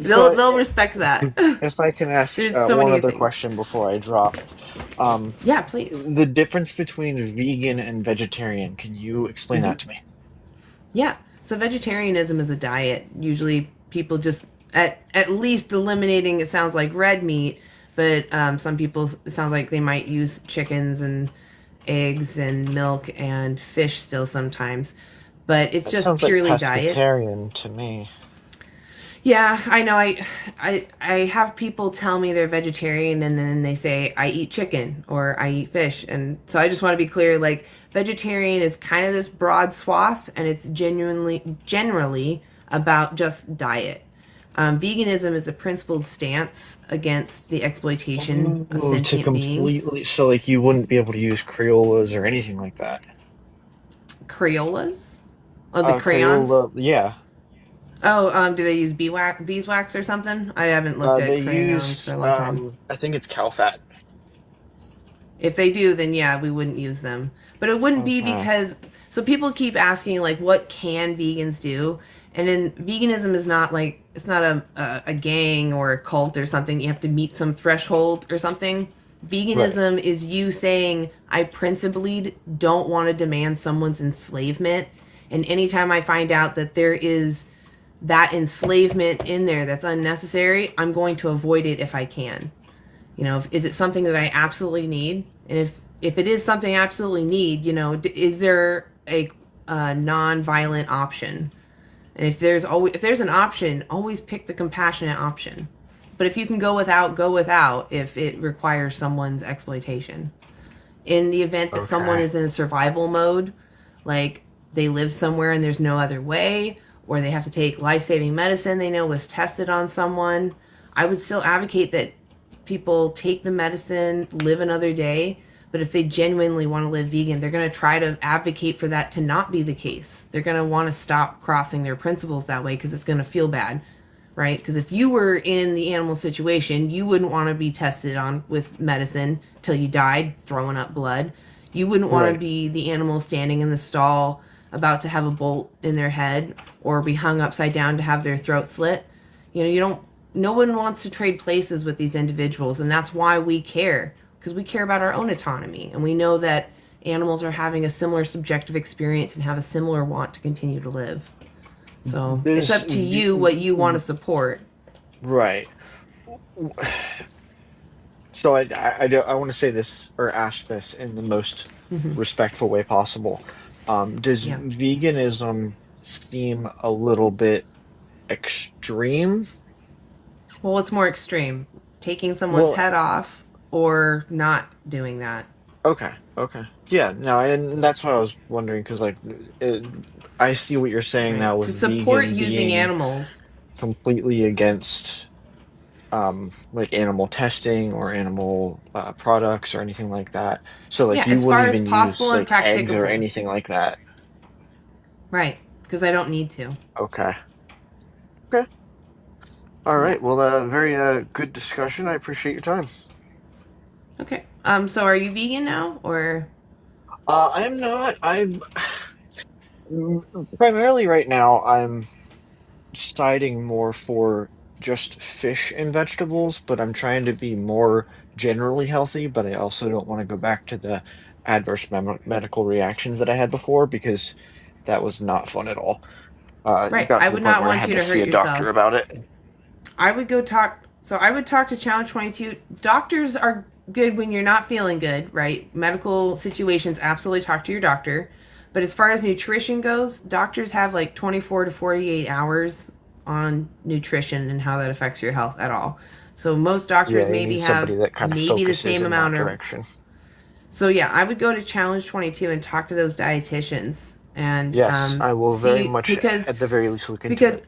so They'll respect that. if I can ask There's so one many other things. question before I drop, Yeah, please. the difference between vegan and vegetarian, can you explain Hmm. that to me? Yeah. So vegetarianism is a diet. Usually people just at least eliminating it sounds like red meat, but some people it sounds like they might use chickens and eggs and milk and fish still sometimes. But it's That just sounds like purely diet. pescatarian to me. Yeah, I know. I have people tell me they're vegetarian and then they say I eat chicken or I eat fish, and so I just want to be clear. Like vegetarian is kind of this broad swath, and it's generally about just diet. Veganism is a principled stance against the exploitation of Oh, to sentient beings. completely, so like you wouldn't be able to use Crayolas or anything like that. Crayolas? Oh, the crayons? Crayola, yeah. Oh, do they use beeswax or something? I haven't looked at They crayons for used a long time. I think it's cow fat. If they do, then yeah, we wouldn't use them. But it wouldn't be Okay. because so people keep asking like what can vegans do? And then veganism is not like it's not a gang or a cult or something. You have to meet some threshold or something. Veganism is you saying, I principally don't want to demand someone's enslavement. And anytime I find out that there is that enslavement in there that's unnecessary, I'm going to avoid it if I can. You know, is it something that I absolutely need? And if it is something I absolutely need, you know, is there a non-violent option? And if there's an option, always pick the compassionate option. But if you can go without, go without if it requires someone's exploitation. In the event that someone is in survival mode, like they live somewhere and there's no other way, or they have to take life-saving medicine they know was tested on someone, I would still advocate that people take the medicine, live another day. But if they genuinely want to live vegan, they're going to try to advocate for that to not be the case. They're going to want to stop crossing their principles that way because it's going to feel bad, right? Because if you were in the animal situation, you wouldn't want to be tested on with medicine till you died, throwing up blood. You wouldn't want to be the animal standing in the stall about to have a bolt in their head or be hung upside down to have their throat slit. You know, no one wants to trade places with these individuals, and that's why we care, because we care about our own autonomy, and we know that animals are having a similar subjective experience and have a similar want to continue to live. So it's up to you what you want to support. Right. So I want to say this or ask this in the most respectful way possible. Does veganism seem a little bit extreme? Well, what's more extreme? Taking someone's head off or not doing that? Okay. Yeah, no, and that's what I was wondering because, like, I see what you're saying now with To support vegan using being animals. completely against, like animal testing or animal products or anything like that. So, like, you As far wouldn't as even possible use and like eggs or practicable. anything like that. Right, because I don't need to. Okay. All right. Well, very good discussion. I appreciate your time. Okay. So are you vegan now, or? I am not. I'm primarily right now. I'm siding more for just fish and vegetables, but I'm trying to be more generally healthy. But I also don't want to go back to the adverse medical reactions that I had before because that was not fun at all. It Right. got I to the would point not where I want had you to to see hurt a doctor yourself. about it. I would go talk. So I would talk to Challenge 22. Doctors are good when you're not feeling good, right? Medical situations, absolutely talk to your doctor. But as far as nutrition goes, doctors have like 24 to 48 hours on nutrition and how that affects your health at all. So most doctors Yeah, you maybe need somebody have that kind of maybe the focuses same in that amount of. direction. So yeah, I would go to Challenge 22 and talk to those dietitians and Yes, I will very see, much, because at the very least, look into it.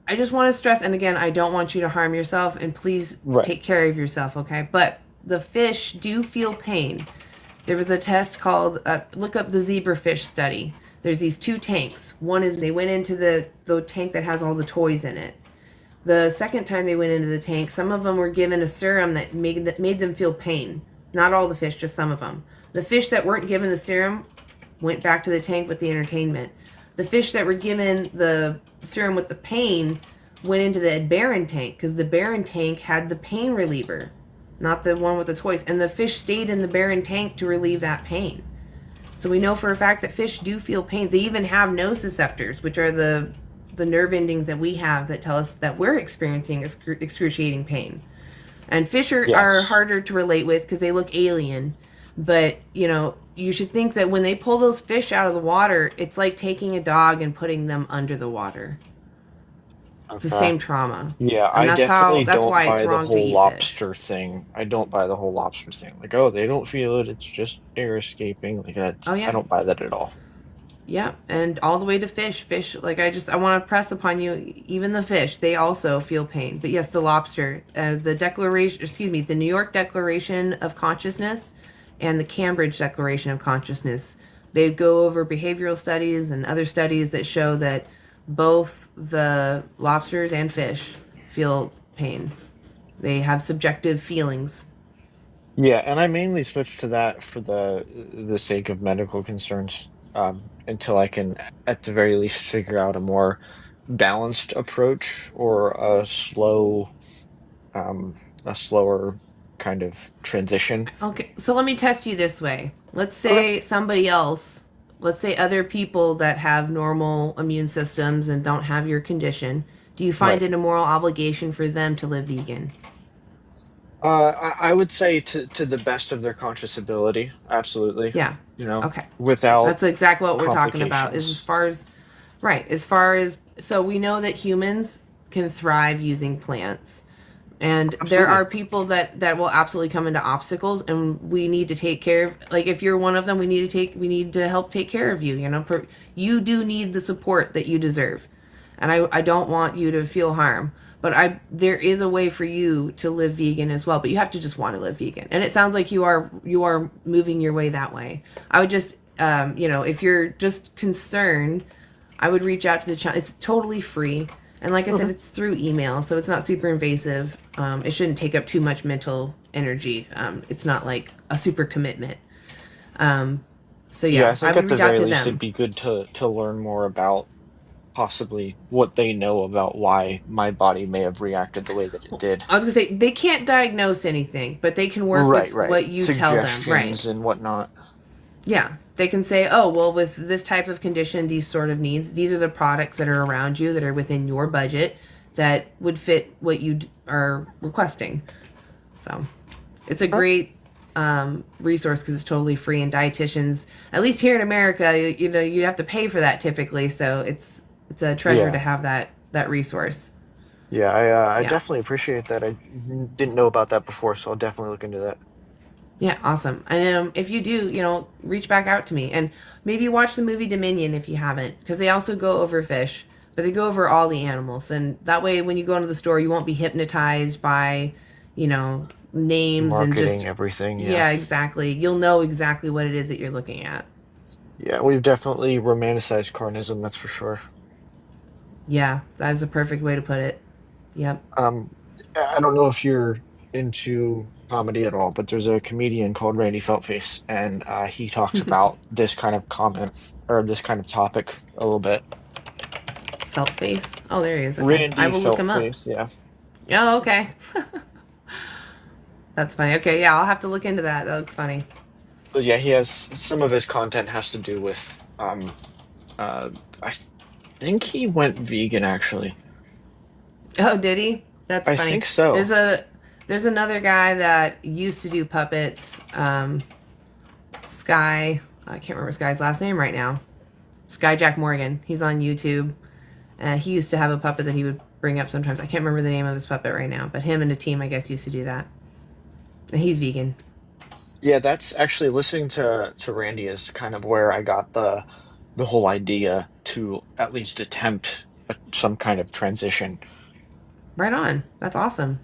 I just want to stress, and again, I don't want you to harm yourself, and please Right. take care of yourself, okay? But the fish do feel pain. There was a test called, look up the zebrafish study. There's these two tanks. One is they went into the tank that has all the toys in it. The second time they went into the tank, some of them were given a serum that made them feel pain. Not all the fish, just some of them. The fish that weren't given the serum went back to the tank with the entertainment. The fish that were given the serum with the pain went into the barren tank because the barren tank had the pain reliever, not the one with the toys. And the fish stayed in the barren tank to relieve that pain. So we know for a fact that fish do feel pain. They even have nociceptors, which are the nerve endings that we have that tell us that we're experiencing excruciating pain. And fish are harder to relate with because they look alien. But, you know, you should think that when they pull those fish out of the water, it's like taking a dog and putting them under the water. It's the same trauma. Yeah, And I definitely that's don't why it's buy the wrong to whole eat fish. lobster thing. I don't buy the whole lobster thing. Like, oh, they don't feel it. It's just air escaping. Like that. Oh I yeah. don't buy that at all. Yeah, and all the way to fish, like I want to press upon you, even the fish, they also feel pain. But yes, the lobster, the New York Declaration of Consciousness and the Cambridge Declaration of Consciousness, they go over behavioral studies and other studies that show that both the lobsters and fish feel pain. They have subjective feelings. Yeah, and I mainly switched to that for the sake of medical concerns, until I can, at the very least, figure out a more balanced approach or a slower kind of transition. Okay, so let me test you this way. Let's say somebody else, let's say other people that have normal immune systems and don't have your condition. Do you find Right. it a moral obligation for them to live vegan? I would say to the best of their conscious ability, absolutely. Yeah. You know, Okay. without That's exactly what we're talking about. Is as complications. far as right, as far as so we know that humans can thrive using plants. And there Absolutely. are people that will absolutely come into obstacles, and we need to take care of, like, if you're one of them, we need to help take care of you, you know. You do need the support that you deserve. And I don't want you to feel harm, but there is a way for you to live vegan as well, but you have to just want to live vegan. And it sounds like you are moving your way that way. I would just if you're just concerned, I would reach out to the channel. It's totally free. And like I said, it's through email, so it's not super invasive. It shouldn't take up too much mental energy. It's not like a super commitment. So Yeah, yeah, I I think would at the reach out very to least it'd them. be good to learn more about possibly what they know about why my body may have reacted the way that it did. I was gonna say they can't diagnose anything, but they can work Right, with right. what you tell them. Right. Suggestions and whatnot. Yeah. They can say, oh, well, with this type of condition, these sort of needs, these are the products that are around you that are within your budget that would fit what you are requesting. So it's a great resource because it's totally free, and dietitians, at least here in America, you have to pay for that typically. So it's a treasure to Yeah. have that resource. Yeah, I Yeah. definitely appreciate that. I didn't know about that before, so I'll definitely look into that. Yeah, awesome. And if you do, reach back out to me and maybe watch the movie Dominion if you haven't, because they also go over fish, but they go over all the animals. And that way, when you go into the store, you won't be hypnotized by, names and Marketing, just, everything, yeah, yes. exactly. You'll know exactly what it is that you're looking at. Yeah, we've definitely romanticized carnism, that's for sure. Yeah, that is a perfect way to put it. Yep. I don't know if you're into comedy at all, but there's a comedian called Randy Feltface, and he talks about this kind of comment or this kind of topic a little bit. Felt face. Oh, there he is. Okay. I Randy will look him up. Feltface, yeah. Oh, okay. That's funny. Okay, yeah, I'll have to look into that. That looks funny. But yeah, he has some of his content has to do with I think he went vegan actually. Oh, did he? That's I funny. think so. There's another guy that used to do puppets. Sky. I can't remember this guy's last name right now. Sky Jack Morgan. He's on YouTube. He used to have a puppet that he would bring up sometimes. I can't remember the name of his puppet right now, but him and a team, I guess, used to do that. And he's vegan. Yeah, that's actually listening to Randy is kind of where I got the whole idea to at least attempt some kind of transition. Right on. That's awesome.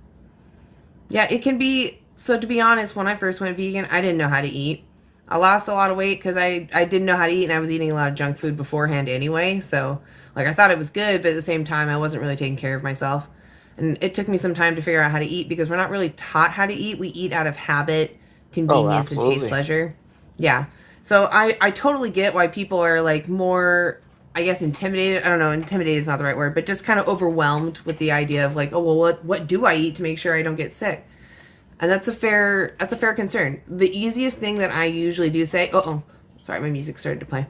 Yeah, it can be. So to be honest, when I first went vegan, I didn't know how to eat. I lost a lot of weight because I didn't know how to eat, and I was eating a lot of junk food beforehand anyway. So like I thought it was good, but at the same time, I wasn't really taking care of myself. And it took me some time to figure out how to eat because we're not really taught how to eat. We eat out of habit, Oh, convenience, and taste absolutely. pleasure. Yeah. So I totally get why people are like more, I guess, intimidated. I don't know, intimidated is not the right word, but just kind of overwhelmed with the idea of like, oh well, what do I eat to make sure I don't get sick? And that's a fair concern. The easiest thing that I usually do say, sorry, my music started to play,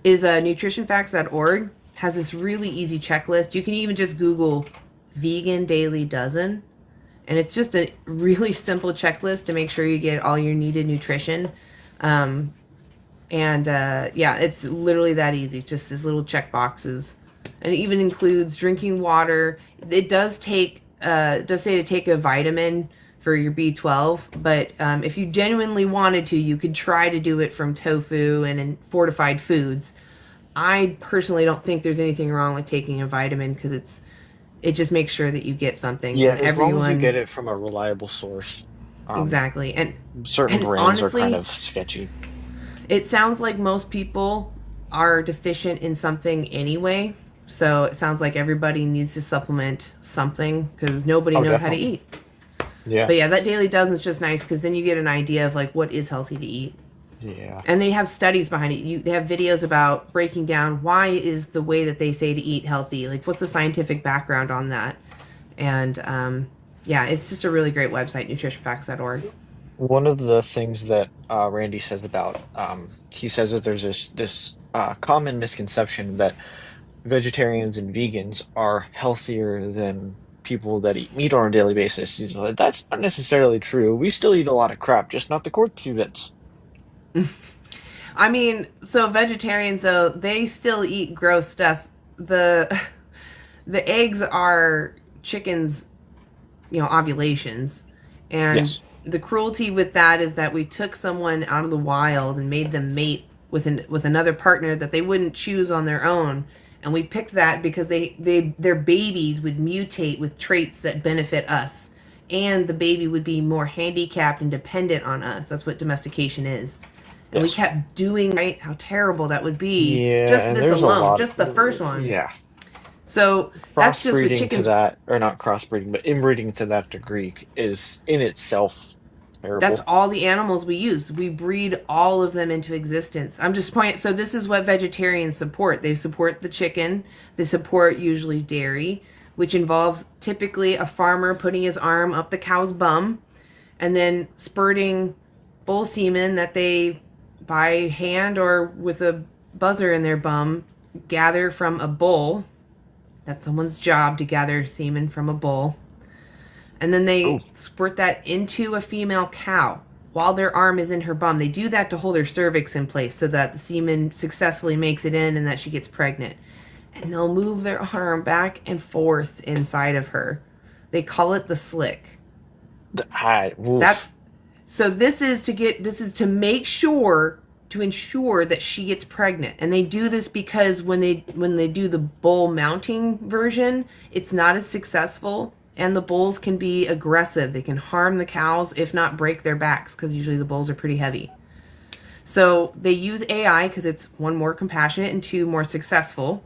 is nutritionfacts.org has this really easy checklist. You can even just Google vegan Dailey Dozen, and it's just a really simple checklist to make sure you get all your needed nutrition. Yeah, it's literally that easy. Just these little check boxes, and it even includes drinking water. It does say to take a vitamin for your B12, but if you genuinely wanted to, you could try to do it from tofu and in fortified foods. I personally don't think there's anything wrong with taking a vitamin because it just makes sure that you get something. Yeah, And as long as you get everyone, it from a reliable source. exactly, Certain and brands are kind honestly, of sketchy. it sounds like most people are deficient in something anyway. So it sounds like everybody needs to supplement something because nobody Oh, knows how to definitely. eat. Yeah. But yeah, that Daily Dozen is just nice because then you get an idea of like what is healthy to eat. Yeah. And they have studies behind it. They have videos about breaking down why is the way that they say to eat healthy. Like what's the scientific background on that? And Yeah, it's just a really great website, nutritionfacts.org. One of the things that Randy says about he says that there's this common misconception that vegetarians and vegans are healthier than people that eat meat on a daily basis. He's like, that's not necessarily true. We still eat a lot of crap, just not the corn bits. I mean, so vegetarians though, they still eat gross stuff. The the eggs are chickens, ovulations. And Yes. the cruelty with that is that we took someone out of the wild and made them mate with another partner that they wouldn't choose on their own. And we picked that because their babies would mutate with traits that benefit us. And the baby would be more handicapped and dependent on us. That's what domestication is. And we Yes. kept doing, right? How terrible that would be. Yeah, Just and this there's a alone, lot just the first of one. yeah. So that's just with Crossbreeding to chickens. that, or not crossbreeding, but inbreeding to that degree is in itself That's terrible. all the animals we use. We breed all of them into existence. I'm just pointing. So this is what vegetarians support. They support the chicken. They support usually dairy, which involves typically a farmer putting his arm up the cow's bum and then spurting bull semen that they, by hand or with a buzzer in their bum, gather from a bull. That's someone's job to gather semen from a bull. And then they squirt that into a female cow while their arm is in her bum. They do that to hold her cervix in place so that the semen successfully makes it in and that she gets pregnant. And they'll move their arm back and forth inside of her. They call it the slick. That's so this is to make sure to ensure that she gets pregnant. And they do this because when they do the bull mounting version, it's not as successful. And the bulls can be aggressive. They can harm the cows, if not break their backs, because usually the bulls are pretty heavy. So they use AI because it's one, more compassionate, and two, more successful.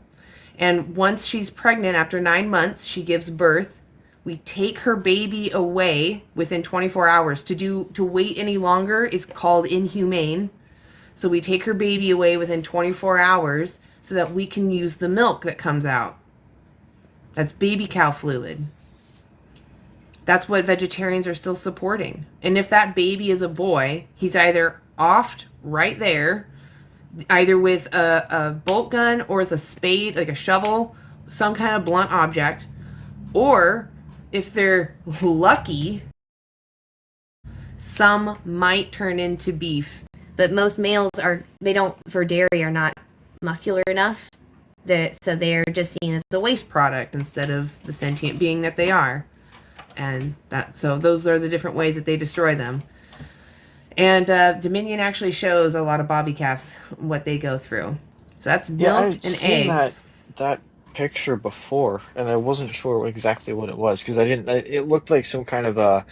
And once she's pregnant, after 9 months, she gives birth. We take her baby away within 24 hours. To wait any longer is called inhumane. So we take her baby away within 24 hours so that we can use the milk that comes out. That's baby cow fluid. That's what vegetarians are still supporting. And if that baby is a boy, he's either offed right there, either with a bolt gun or with a spade, like a shovel, some kind of blunt object. Or if they're lucky, some might turn into beef. But most males for dairy are not muscular enough. So they're just seen as a waste product instead of the sentient being that they are. And so those are the different ways that they destroy them. And Dominion actually shows a lot of bobby calves what they go through. So that's milk I've and seen eggs. that picture before, and I wasn't sure exactly what it was because I didn't. It looked like some kind of a,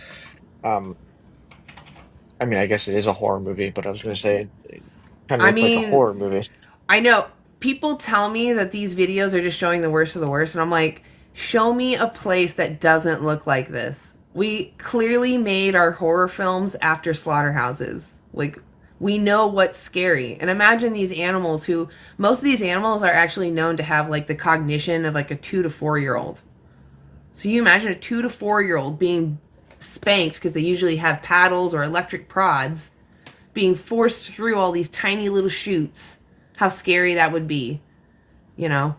I mean, I guess it is a horror movie, but I was going to say it kind of looked like a horror movie. I know people tell me that these videos are just showing the worst of the worst, and I'm like, show me a place that doesn't look like this. We clearly made our horror films after slaughterhouses. Like, we know what's scary. And imagine these animals most of these animals are actually known to have like the cognition of like a 2 to 4 year old. So you imagine a 2 to 4 year old being spanked because they usually have paddles or electric prods, being forced through all these tiny little chutes. How scary that would be, Yeah,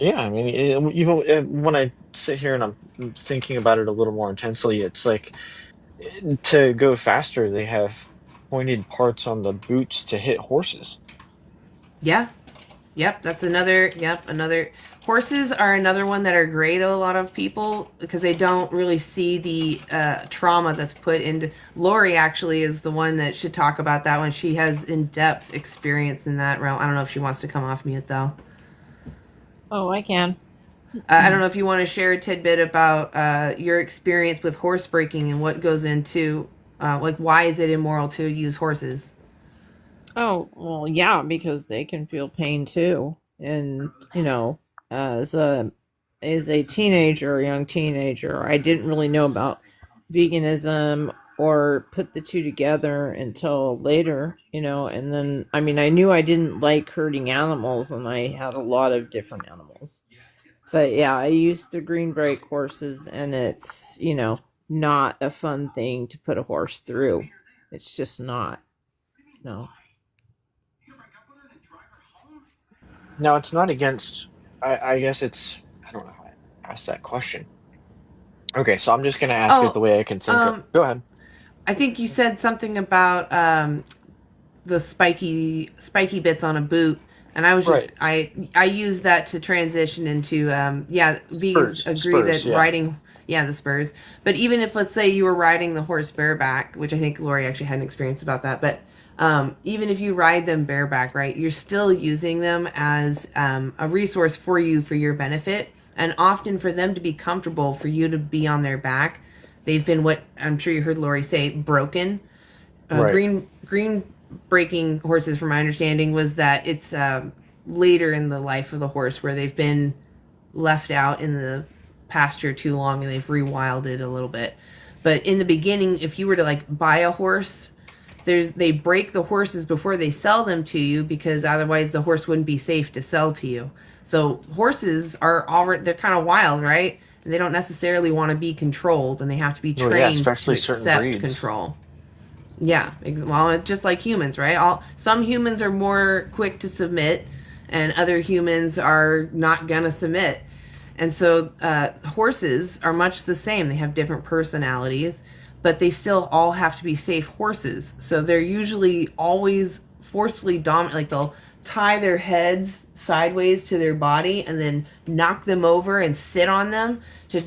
I mean, even when I sit here and I'm thinking about it a little more intensely, it's like to go faster, they have pointed parts on the boots to hit horses. Yeah. Yep, that's another. Horses are another one that are great to a lot of people because they don't really see the trauma that's put into. Lori actually is the one that should talk about that one. She has in-depth experience in that realm. I don't know if she wants to come off mute though. Oh, I can. I don't know if you want to share a tidbit about your experience with horse breaking and what goes into, like, why is it immoral to use horses? Oh, well, yeah, because they can feel pain too. And, as a teenager, a young teenager, I didn't really know about veganism or put the two together until later, and then, I mean, I knew I didn't like hurting animals, and I had a lot of different animals. But yeah, I used to green break horses, and it's, not a fun thing to put a horse through. It's just not. No. Now, it's not against. I guess it's. I don't know how to ask that question. Okay, so I'm just gonna ask it Oh, the way I can think of. Go ahead. I think you said something about the spiky bits on a boot, and I was just Right. I used that to transition into vegans agree that Spurs, yeah. riding the spurs, but even if, let's say, you were riding the horse bareback, which I think Lori actually had an experience about that, but even if you ride them bareback, right, you're still using them as a resource for you for your benefit, and often for them to be comfortable for you to be on their back, they've been, what I'm sure you heard Lori say, broken. Right. Green breaking horses, from my understanding, was that it's later in the life of the horse where they've been left out in the pasture too long and they've rewilded a little bit. But in the beginning, if you were to like buy a horse, they break the horses before they sell them to you, because otherwise the horse wouldn't be safe to sell to you. So horses are already, they're kind of wild, right? And they don't necessarily want to be controlled, and they have to be Well, yeah, trained to especially certain accept breeds. control. Yeah, well, it's just like humans, right? Some humans are more quick to submit, and other humans are not gonna submit. And so horses are much the same. They have different personalities, but they still all have to be safe horses. So they're usually always forcefully dominant. Like, they'll tie their heads sideways to their body and then knock them over and sit on them to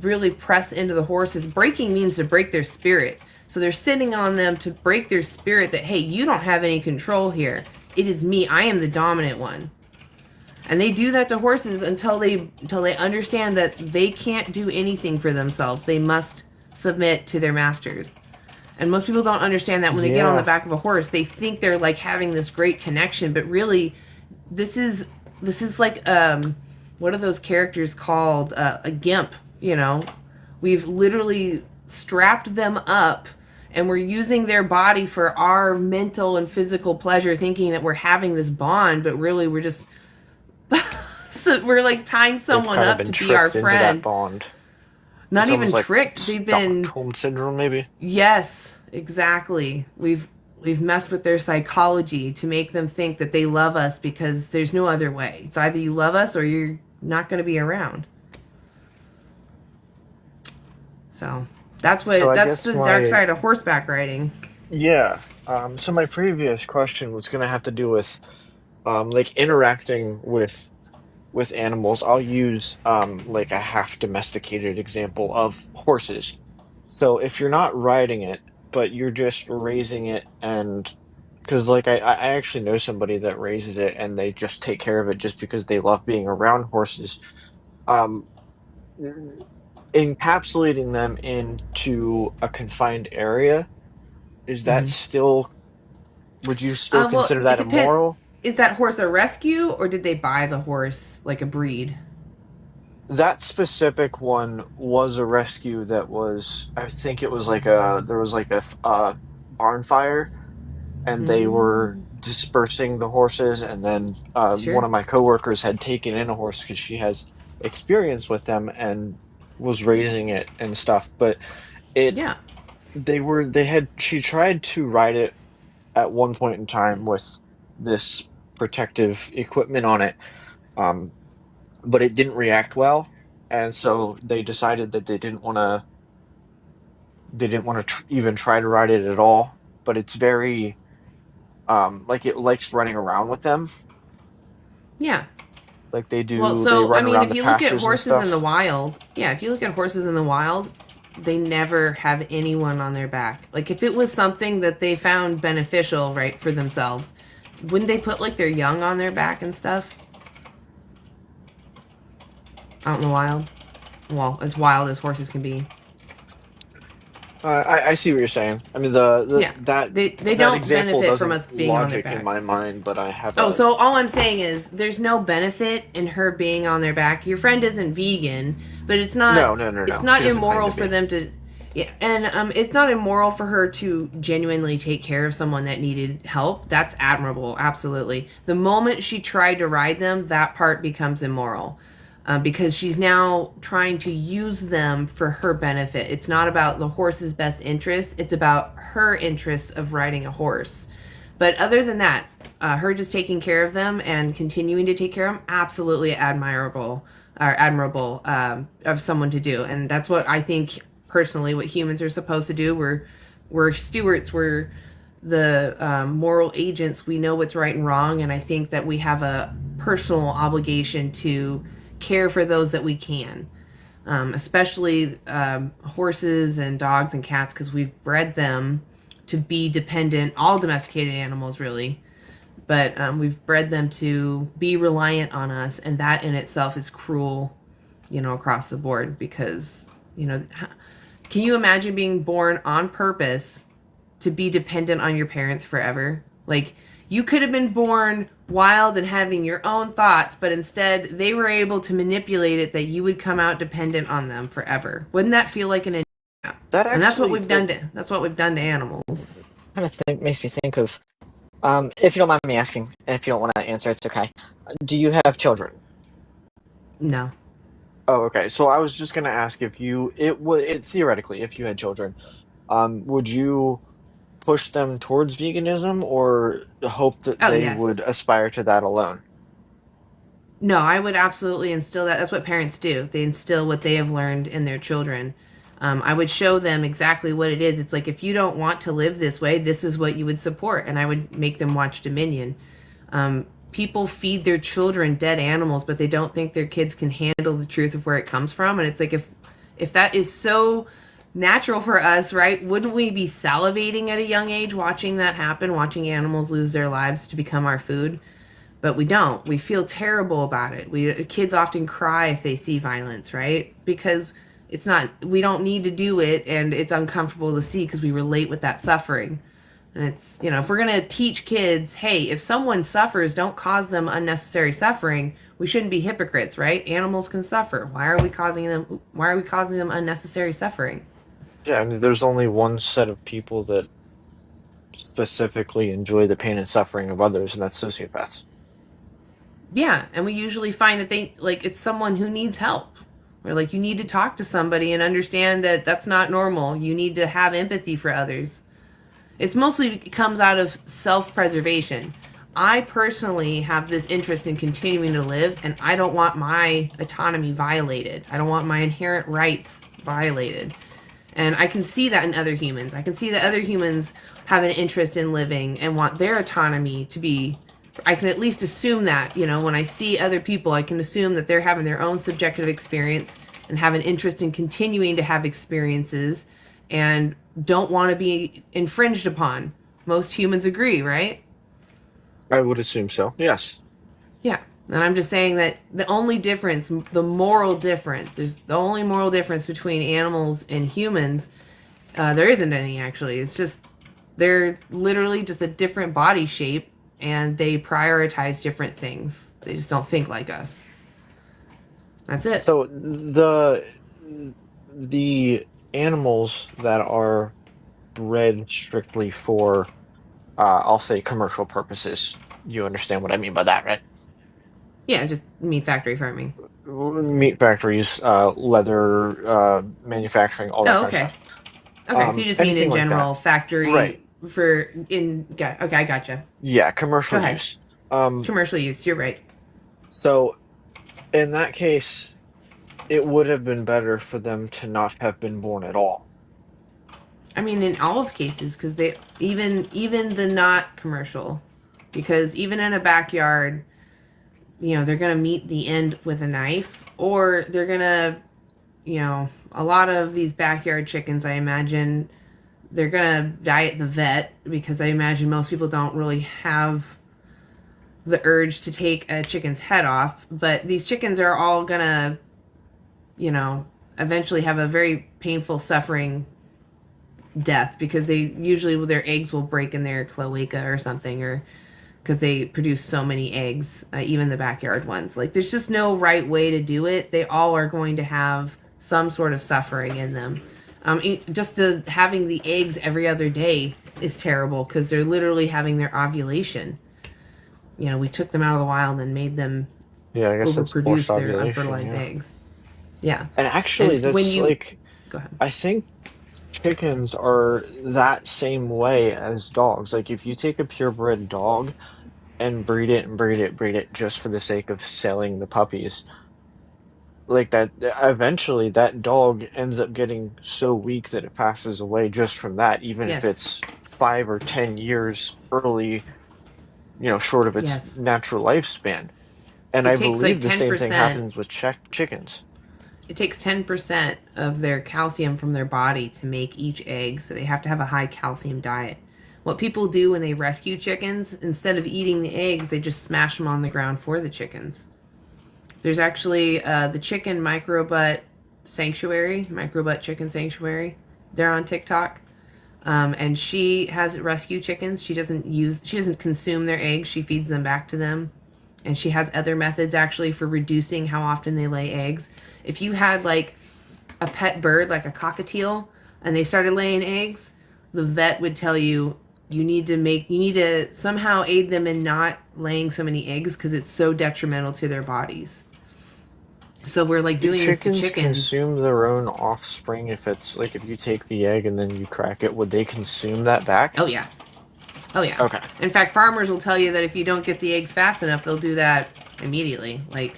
really press into the horses. Breaking means to break their spirit. So they're sitting on them to break their spirit that, hey, you don't have any control here. It is me. I am the dominant one. And they do that to horses until they understand that they can't do anything for themselves. They must submit to their masters. And most people don't understand that when they get on the back of a horse. They think they're like having this great connection, but really this is like what are those characters called? A gimp, you know. We've literally strapped them up, and we're using their body for our mental and physical pleasure, thinking that we're having this bond, but really we're just so we're like tying someone They've kind up of been to be our tricked into that friend. bond. Not It's even almost like tricked. They've been Stockholm syndrome, maybe. Yes, exactly. We've messed with their psychology to make them think that they love us, because there's no other way. It's either you love us or you're not going to be around. So that's the dark side of horseback riding. Yeah. So my previous question was going to have to do with like interacting with animals. I'll use like a half domesticated example of horses. So if you're not riding it, but you're just raising it, and because like I actually know somebody that raises it and they just take care of it just because they love being around horses. Um, Encapsulating them into a confined area, is that Mhm. still, would you still Well, consider it that depends. immoral? Is that horse a rescue, or did they buy the horse like a breed? That specific one was a rescue that was, I think it was like there was like a barn fire, and they were Mm, dispersing the horses, and then one sure. of my coworkers had taken in a horse because she has experience with them and was raising it and stuff. But it Yeah. she tried to ride it at one point in time with this protective equipment on it, um, but it didn't react well, and so they decided that they didn't want to even try to ride it at all. But it's very like, it likes running around with them, Yeah. like Well, they so I run mean, around if the you look at pastures and horses in the stuff. wild, yeah, if you look at horses in the wild, they never have anyone on their back. Like, if it was something that they found beneficial, right, for themselves, wouldn't they put like their young on their back and stuff out in the wild? Well, as wild as horses can be. I see what you're saying. I mean, Yeah, that they that don't example benefit from doesn't us being on their logic in back. my mind, but I have Oh, a. so all I'm saying is there's no benefit in her being on their back. Your friend isn't vegan, but it's not No, no, no, it's no. not She doesn't claim immoral to for be. them to, yeah, and it's not immoral for her to genuinely take care of someone that needed help. That's admirable, absolutely. The moment she tried to ride them, that part becomes immoral. because she's now trying to use them for her benefit. It's not about the horse's best interest, it's about her interests of riding a horse. But other than that, her just taking care of them and continuing to take care of them, absolutely admirable of someone to do. And that's what I think personally what humans are supposed to do. We're stewards, we're the moral agents. We know what's right and wrong, and I think that we have a personal obligation to care for those that we can, especially horses and dogs and cats, because we've bred them to be dependent, all domesticated animals really, but we've bred them to be reliant on us, and that in itself is cruel, across the board. Because, can you imagine being born on purpose to be dependent on your parents forever? Like, you could have been born wild and having your own thoughts, but instead they were able to manipulate it that you would come out dependent on them forever. Wouldn't that feel like an and that's what we've done to animals. Kind of makes me think of, if you don't mind me asking, and if you don't want to answer, it's okay. Do you have children? No. Oh, okay. So I was just gonna ask if theoretically, if you had children, would you push them towards veganism or hope that they yes. would aspire to that alone? No, I would absolutely instill that. That's what parents do. They instill what they have learned in their children. I would show them exactly what it is. It's like, if you don't want to live this way, this is what you would support. And I would make them watch Dominion. People feed their children dead animals, but they don't think their kids can handle the truth of where it comes from. And it's like, if that is so natural for us, right? Wouldn't we be salivating at a young age watching that happen, watching animals lose their lives to become our food? But we don't. We feel terrible about it. Kids often cry if they see violence, right? Because we don't need to do it, and it's uncomfortable to see because we relate with that suffering. And it's, if we're going to teach kids, hey, if someone suffers, don't cause them unnecessary suffering, we shouldn't be hypocrites, right? Animals can suffer. Why are we causing them unnecessary suffering? Yeah, I mean, there's only one set of people that specifically enjoy the pain and suffering of others, and that's sociopaths. Yeah, and we usually find that it's someone who needs help. Or you need to talk to somebody and understand that that's not normal. You need to have empathy for others. It's mostly comes out of self-preservation. I personally have this interest in continuing to live, and I don't want my autonomy violated. I don't want my inherent rights violated. And I can see that in other humans. I can see that other humans have an interest in living and want their autonomy to be... I can at least assume that, when I see other people, I can assume that they're having their own subjective experience and have an interest in continuing to have experiences and don't want to be infringed upon. Most humans agree, right? I would assume so, yes. Yeah. And I'm just saying that the only difference, the moral difference, there's the only moral difference between animals and humans, there isn't any actually. It's just, they're literally just a different body shape, and they prioritize different things. They just don't think like us. That's it. So the animals that are bred strictly for, I'll say, commercial purposes, you understand what I mean by that, right? Yeah, just meat factory farming. Meat factories, leather manufacturing, all that kind of stuff. Okay, so you just mean in general, like factory, right? Okay, I gotcha. Yeah, commercial use. Commercial use. You're right. So, in that case, it would have been better for them to not have been born at all. I mean, in all of cases, because they even the not commercial, because even in a backyard, they're gonna meet the end with a knife, or they're gonna, a lot of these backyard chickens, I imagine, they're gonna die at the vet, because I imagine most people don't really have the urge to take a chicken's head off. But these chickens are all gonna, eventually have a very painful, suffering death, because their eggs will break in their cloaca or something, or because they produce so many eggs, even the backyard ones. There's just no right way to do it. They all are going to have some sort of suffering in them. Having the eggs every other day is terrible, because they're literally having their ovulation. We took them out of the wild and made them Yeah, I guess that's forced overproduce their ovulation. unfertilized Yeah. eggs. Yeah. And actually, And when that's you like, go ahead. I think chickens are that same way as dogs. Like, if you take a purebred dog and breed it and breed it, breed it just for the sake of selling the puppies, like that, eventually that dog ends up getting so weak that it passes away just from that, even if Yes. it's 5 or 10 years early, short of its Yes. natural lifespan. And It I takes like believe the same thing 10%. happens with chickens. It takes 10% of their calcium from their body to make each egg, so they have to have a high calcium diet. What people do when they rescue chickens, instead of eating the eggs, they just smash them on the ground for the chickens. There's actually the chicken microbutt chicken sanctuary. They're on TikTok. And she has rescue chickens. She doesn't consume their eggs. She feeds them back to them. And she has other methods actually for reducing how often they lay eggs. If you had like a pet bird, like a cockatiel, and they started laying eggs, the vet would tell you you need to somehow aid them in not laying so many eggs because it's so detrimental to their bodies. So we're like Do doing this to chickens chickens. consume their own offspring? If it's like if you take the egg and then you crack it, would they consume that back? Oh yeah. Oh yeah. Okay. In fact, farmers will tell you that if you don't get the eggs fast enough, they'll do that immediately. Like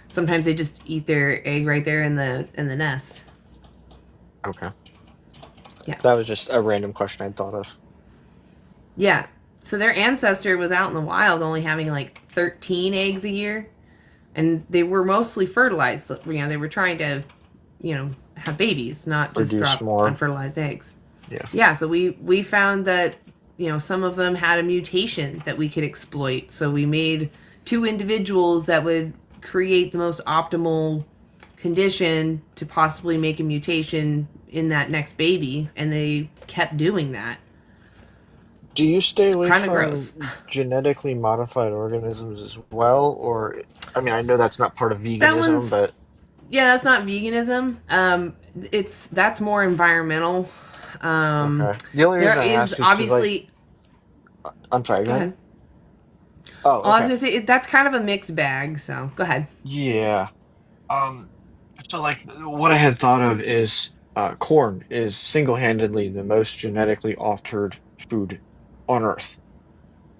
sometimes they just eat their egg right there in the nest. Okay. Yeah. That was just a random question I'd thought of. Yeah. So their ancestor was out in the wild only having like 13 eggs a year. And they were mostly fertilized. They were trying to, have babies, not just Produce drop more. unfertilized eggs. Yeah. Yeah, so we found that, some of them had a mutation that we could exploit. So we made 2 individuals that would create the most optimal condition to possibly make a mutation in that next baby. And they kept doing that. Do you stay away Kind of from gross. genetically modified organisms as well? Or, I mean, I know that's not part of That veganism, one's, but yeah, that's not veganism. That's more environmental. okay. The only reason There I is ask is because, obviously. I'm sorry, Go ahead. Oh, Well, I was okay. gonna say that's kind of a mixed bag. So go ahead. Yeah. Um, so like what I had thought of is corn is single-handedly the most genetically altered food on Earth.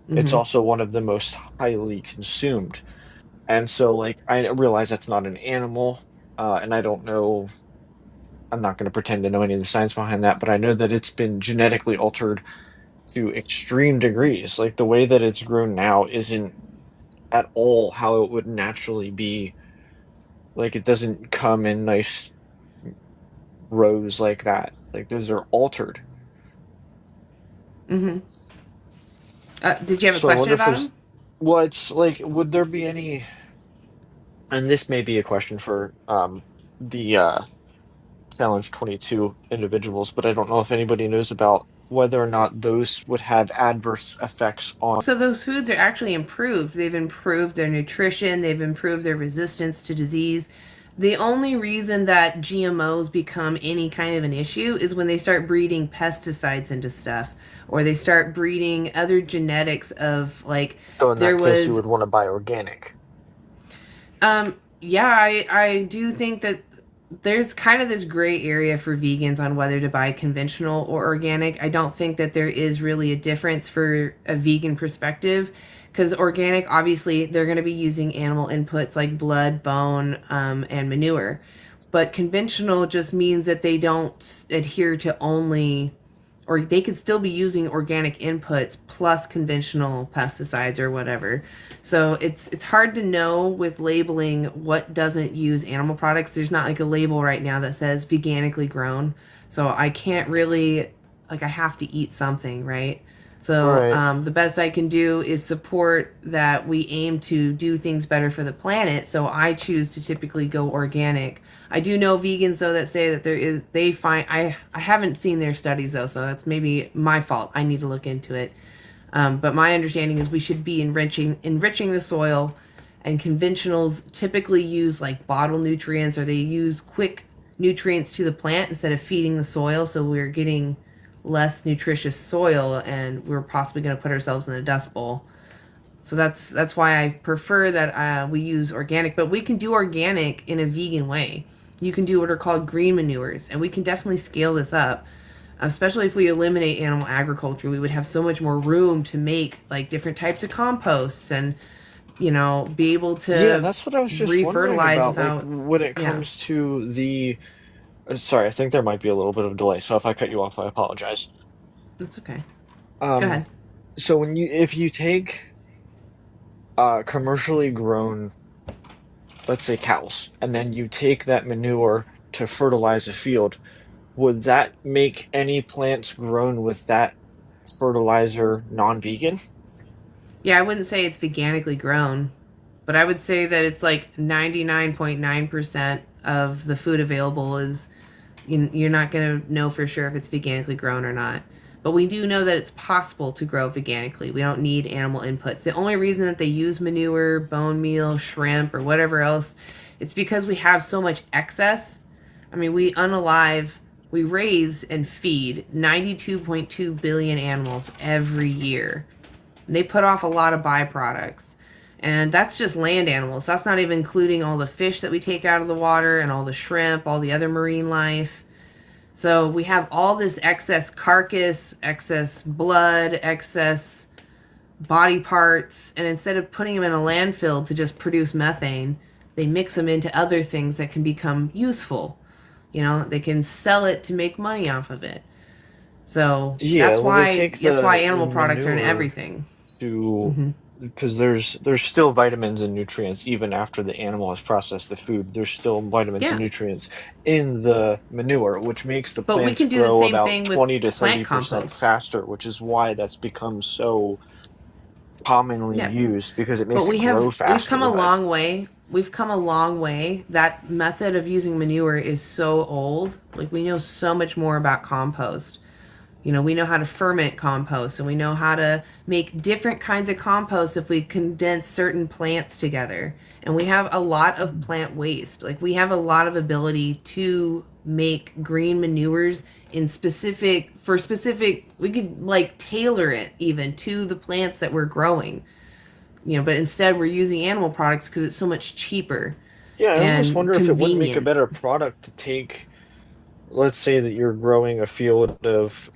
It's Mm-hmm. also one of the most highly consumed. And so like I realize that's not an animal, and I don't know, I'm not going to pretend to know any of the science behind that, but I know that it's been genetically altered to extreme degrees. Like the way that it's grown now isn't at all how it would naturally be. Like it doesn't come in nice rows like that. Like those are altered. Mm-hmm. Did you have a So I question wonder if about there's, him? well, it's like, would there be any, and this may be a question for the Challenge 22 individuals, but I don't know if anybody knows about whether or not those would have adverse effects on. So those foods are actually improved. They've improved their nutrition. They've improved their resistance to disease. The only reason that GMOs become any kind of an issue is when they start breeding pesticides into stuff, or they start breeding other genetics of like So in there that case, you was would want to buy organic. Yeah, I do think that there's kind of this gray area for vegans on whether to buy conventional or organic. I don't think that there is really a difference for a vegan perspective because organic, obviously, they're going to be using animal inputs like blood, bone, and manure. But conventional just means that they don't adhere to only, or they could still be using organic inputs plus conventional pesticides or whatever. So it's hard to know with labeling what doesn't use animal products. There's not like a label right now that says veganically grown. So I can't really, like, I have to eat something, right? So Right. the best I can do is support that we aim to do things better for the planet. So I choose to typically go organic. I do know vegans though that say that they find, I haven't seen their studies though, so that's maybe my fault. I need to look into it. But my understanding is we should be enriching the soil, and conventionals typically use like bottle nutrients, or they use quick nutrients to the plant instead of feeding the soil. So we're getting less nutritious soil, and we're possibly going to put ourselves in a dust bowl. So that's why I prefer that we use organic. But we can do organic in a vegan way. You can do what are called green manures, and we can definitely scale this up. Especially if we eliminate animal agriculture, we would have so much more room to make like different types of composts and be able Yeah, to that's what I was just wondering refertilize about. Like without. when it Yeah, comes to the sorry, I think there might be a little bit of a delay, so if I cut you off, I apologize. that's okay. Go Um, ahead. so if you take commercially grown, let's say cows, and then you take that manure to fertilize a field, would that make any plants grown with that fertilizer non-vegan? Yeah, I wouldn't say it's veganically grown, but I would say that it's like 99.9% of the food available is you're not going to know for sure if it's veganically grown or not. But we do know that it's possible to grow veganically. We don't need animal inputs. The only reason that they use manure, bone meal, shrimp, or whatever else, it's because we have so much excess. I mean, we raise and feed 92.2 billion animals every year. They put off a lot of byproducts. And that's just land animals. That's not even including all the fish that we take out of the water and all the shrimp, all the other marine life. So we have all this excess carcass, excess blood, excess body parts. And instead of putting them in a landfill to just produce methane, they mix them into other things that can become useful. They can sell it to make money off of it. So Yeah, that's well, they why take animal the products are in manure everything. to Hmm. because there's still vitamins and nutrients even after the animal has processed the food. There's still vitamins and Yeah. nutrients in the manure, which makes the But we plants can do the grow same about thing with 20 to plant 30% compost. faster, which is why that's become so commonly Yeah. used because it But makes it grow we've faster. come Go a ahead. long way. We've come a long way. That method of using manure is so old. Like we know so much more about compost. We know how to ferment compost and we know how to make different kinds of compost if we condense certain plants together. And we have a lot of plant waste. Like we have a lot of ability to make green manures we could like tailor it even to the plants that we're growing. But instead we're using animal products because it's so much cheaper Yeah, I almost and wonder if it wouldn't make a convenient. better product to take, let's say that you're growing a field of,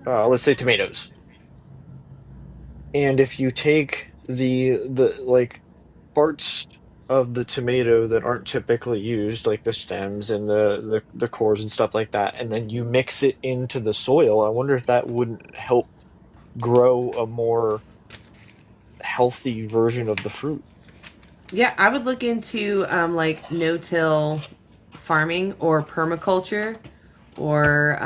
let's say tomatoes. And if you take the like parts of the tomato that aren't typically used, like the stems and the cores and stuff like that, and then you mix it into the soil, I wonder if that wouldn't help grow a more healthy version of the fruit. Yeah, I would look into like no-till farming or permaculture or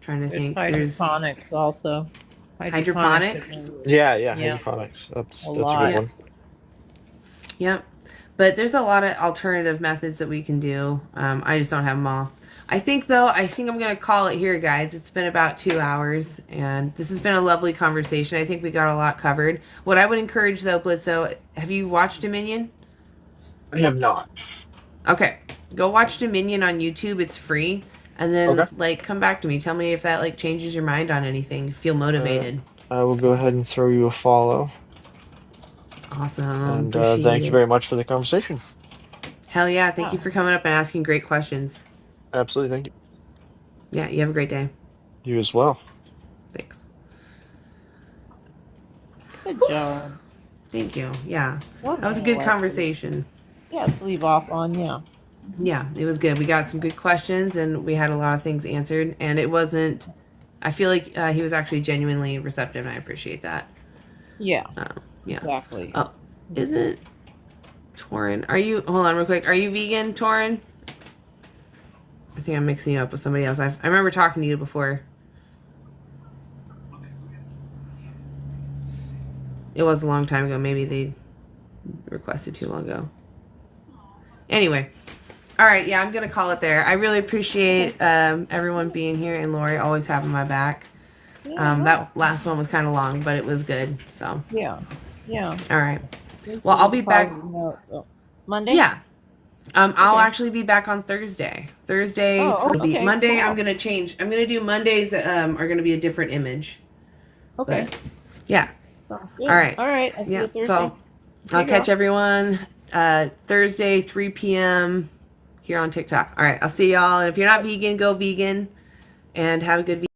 trying to There's think. There's hydroponics also. Hydroponics have hydroponics. been, Yeah, yeah, hydroponics. a That's a good lot. Yeah. one. Yep. But there's a lot of alternative methods that we can do. I just don't have them all. I think I'm going to call it here, guys. It's been about 2 hours, and this has been a lovely conversation. I think we got a lot covered. What I would encourage, though, Blitzo, have you watched Dominion? I have not. Okay, go watch Dominion on YouTube. It's free, and Okay. then like come back to me. Tell me if that like changes your mind on anything. Feel motivated. I will go ahead and throw you a follow. Awesome. And Appreciate thank you it. very much for the conversation. Hell yeah! Thank Yeah. you for coming up and asking great questions. Absolutely, thank you. Yeah, you have a great day. You as well. Thanks. Good job. Thank you. Yeah, What that was a an good electric. conversation. Yeah, let's leave off on, yeah. Yeah, it was good. We got some good questions and we had a lot of things answered. And it wasn't. I feel like he was actually genuinely receptive, and I appreciate that. Yeah, Yeah. exactly. Oh, isn't Torin? Are you? Hold on, real quick. Are you vegan, Torin? I think I'm mixing you up with somebody else. I remember talking to you before. It was a long time ago. Maybe they requested too long ago. Anyway, all right. Yeah, I'm gonna call it there. I really appreciate everyone being here, and Lori always having my back. That last one was kind of long, but it was good. So Yeah, yeah. all right. Let's Well, I'll leave be back. positive notes. So, Monday? Yeah. I'll Okay. actually be back on Thursday. Thursday Oh, will be okay, Monday. cool. I'm gonna change. I'm gonna do Mondays. Are gonna be a different image. Okay. But, yeah. Sounds good. All right. All right. I'll see you Thursday. So I'll Okay, catch girl. everyone Thursday, 3 p.m. here on TikTok. All right. I'll see y'all. And if you're not vegan, go vegan and have a good week.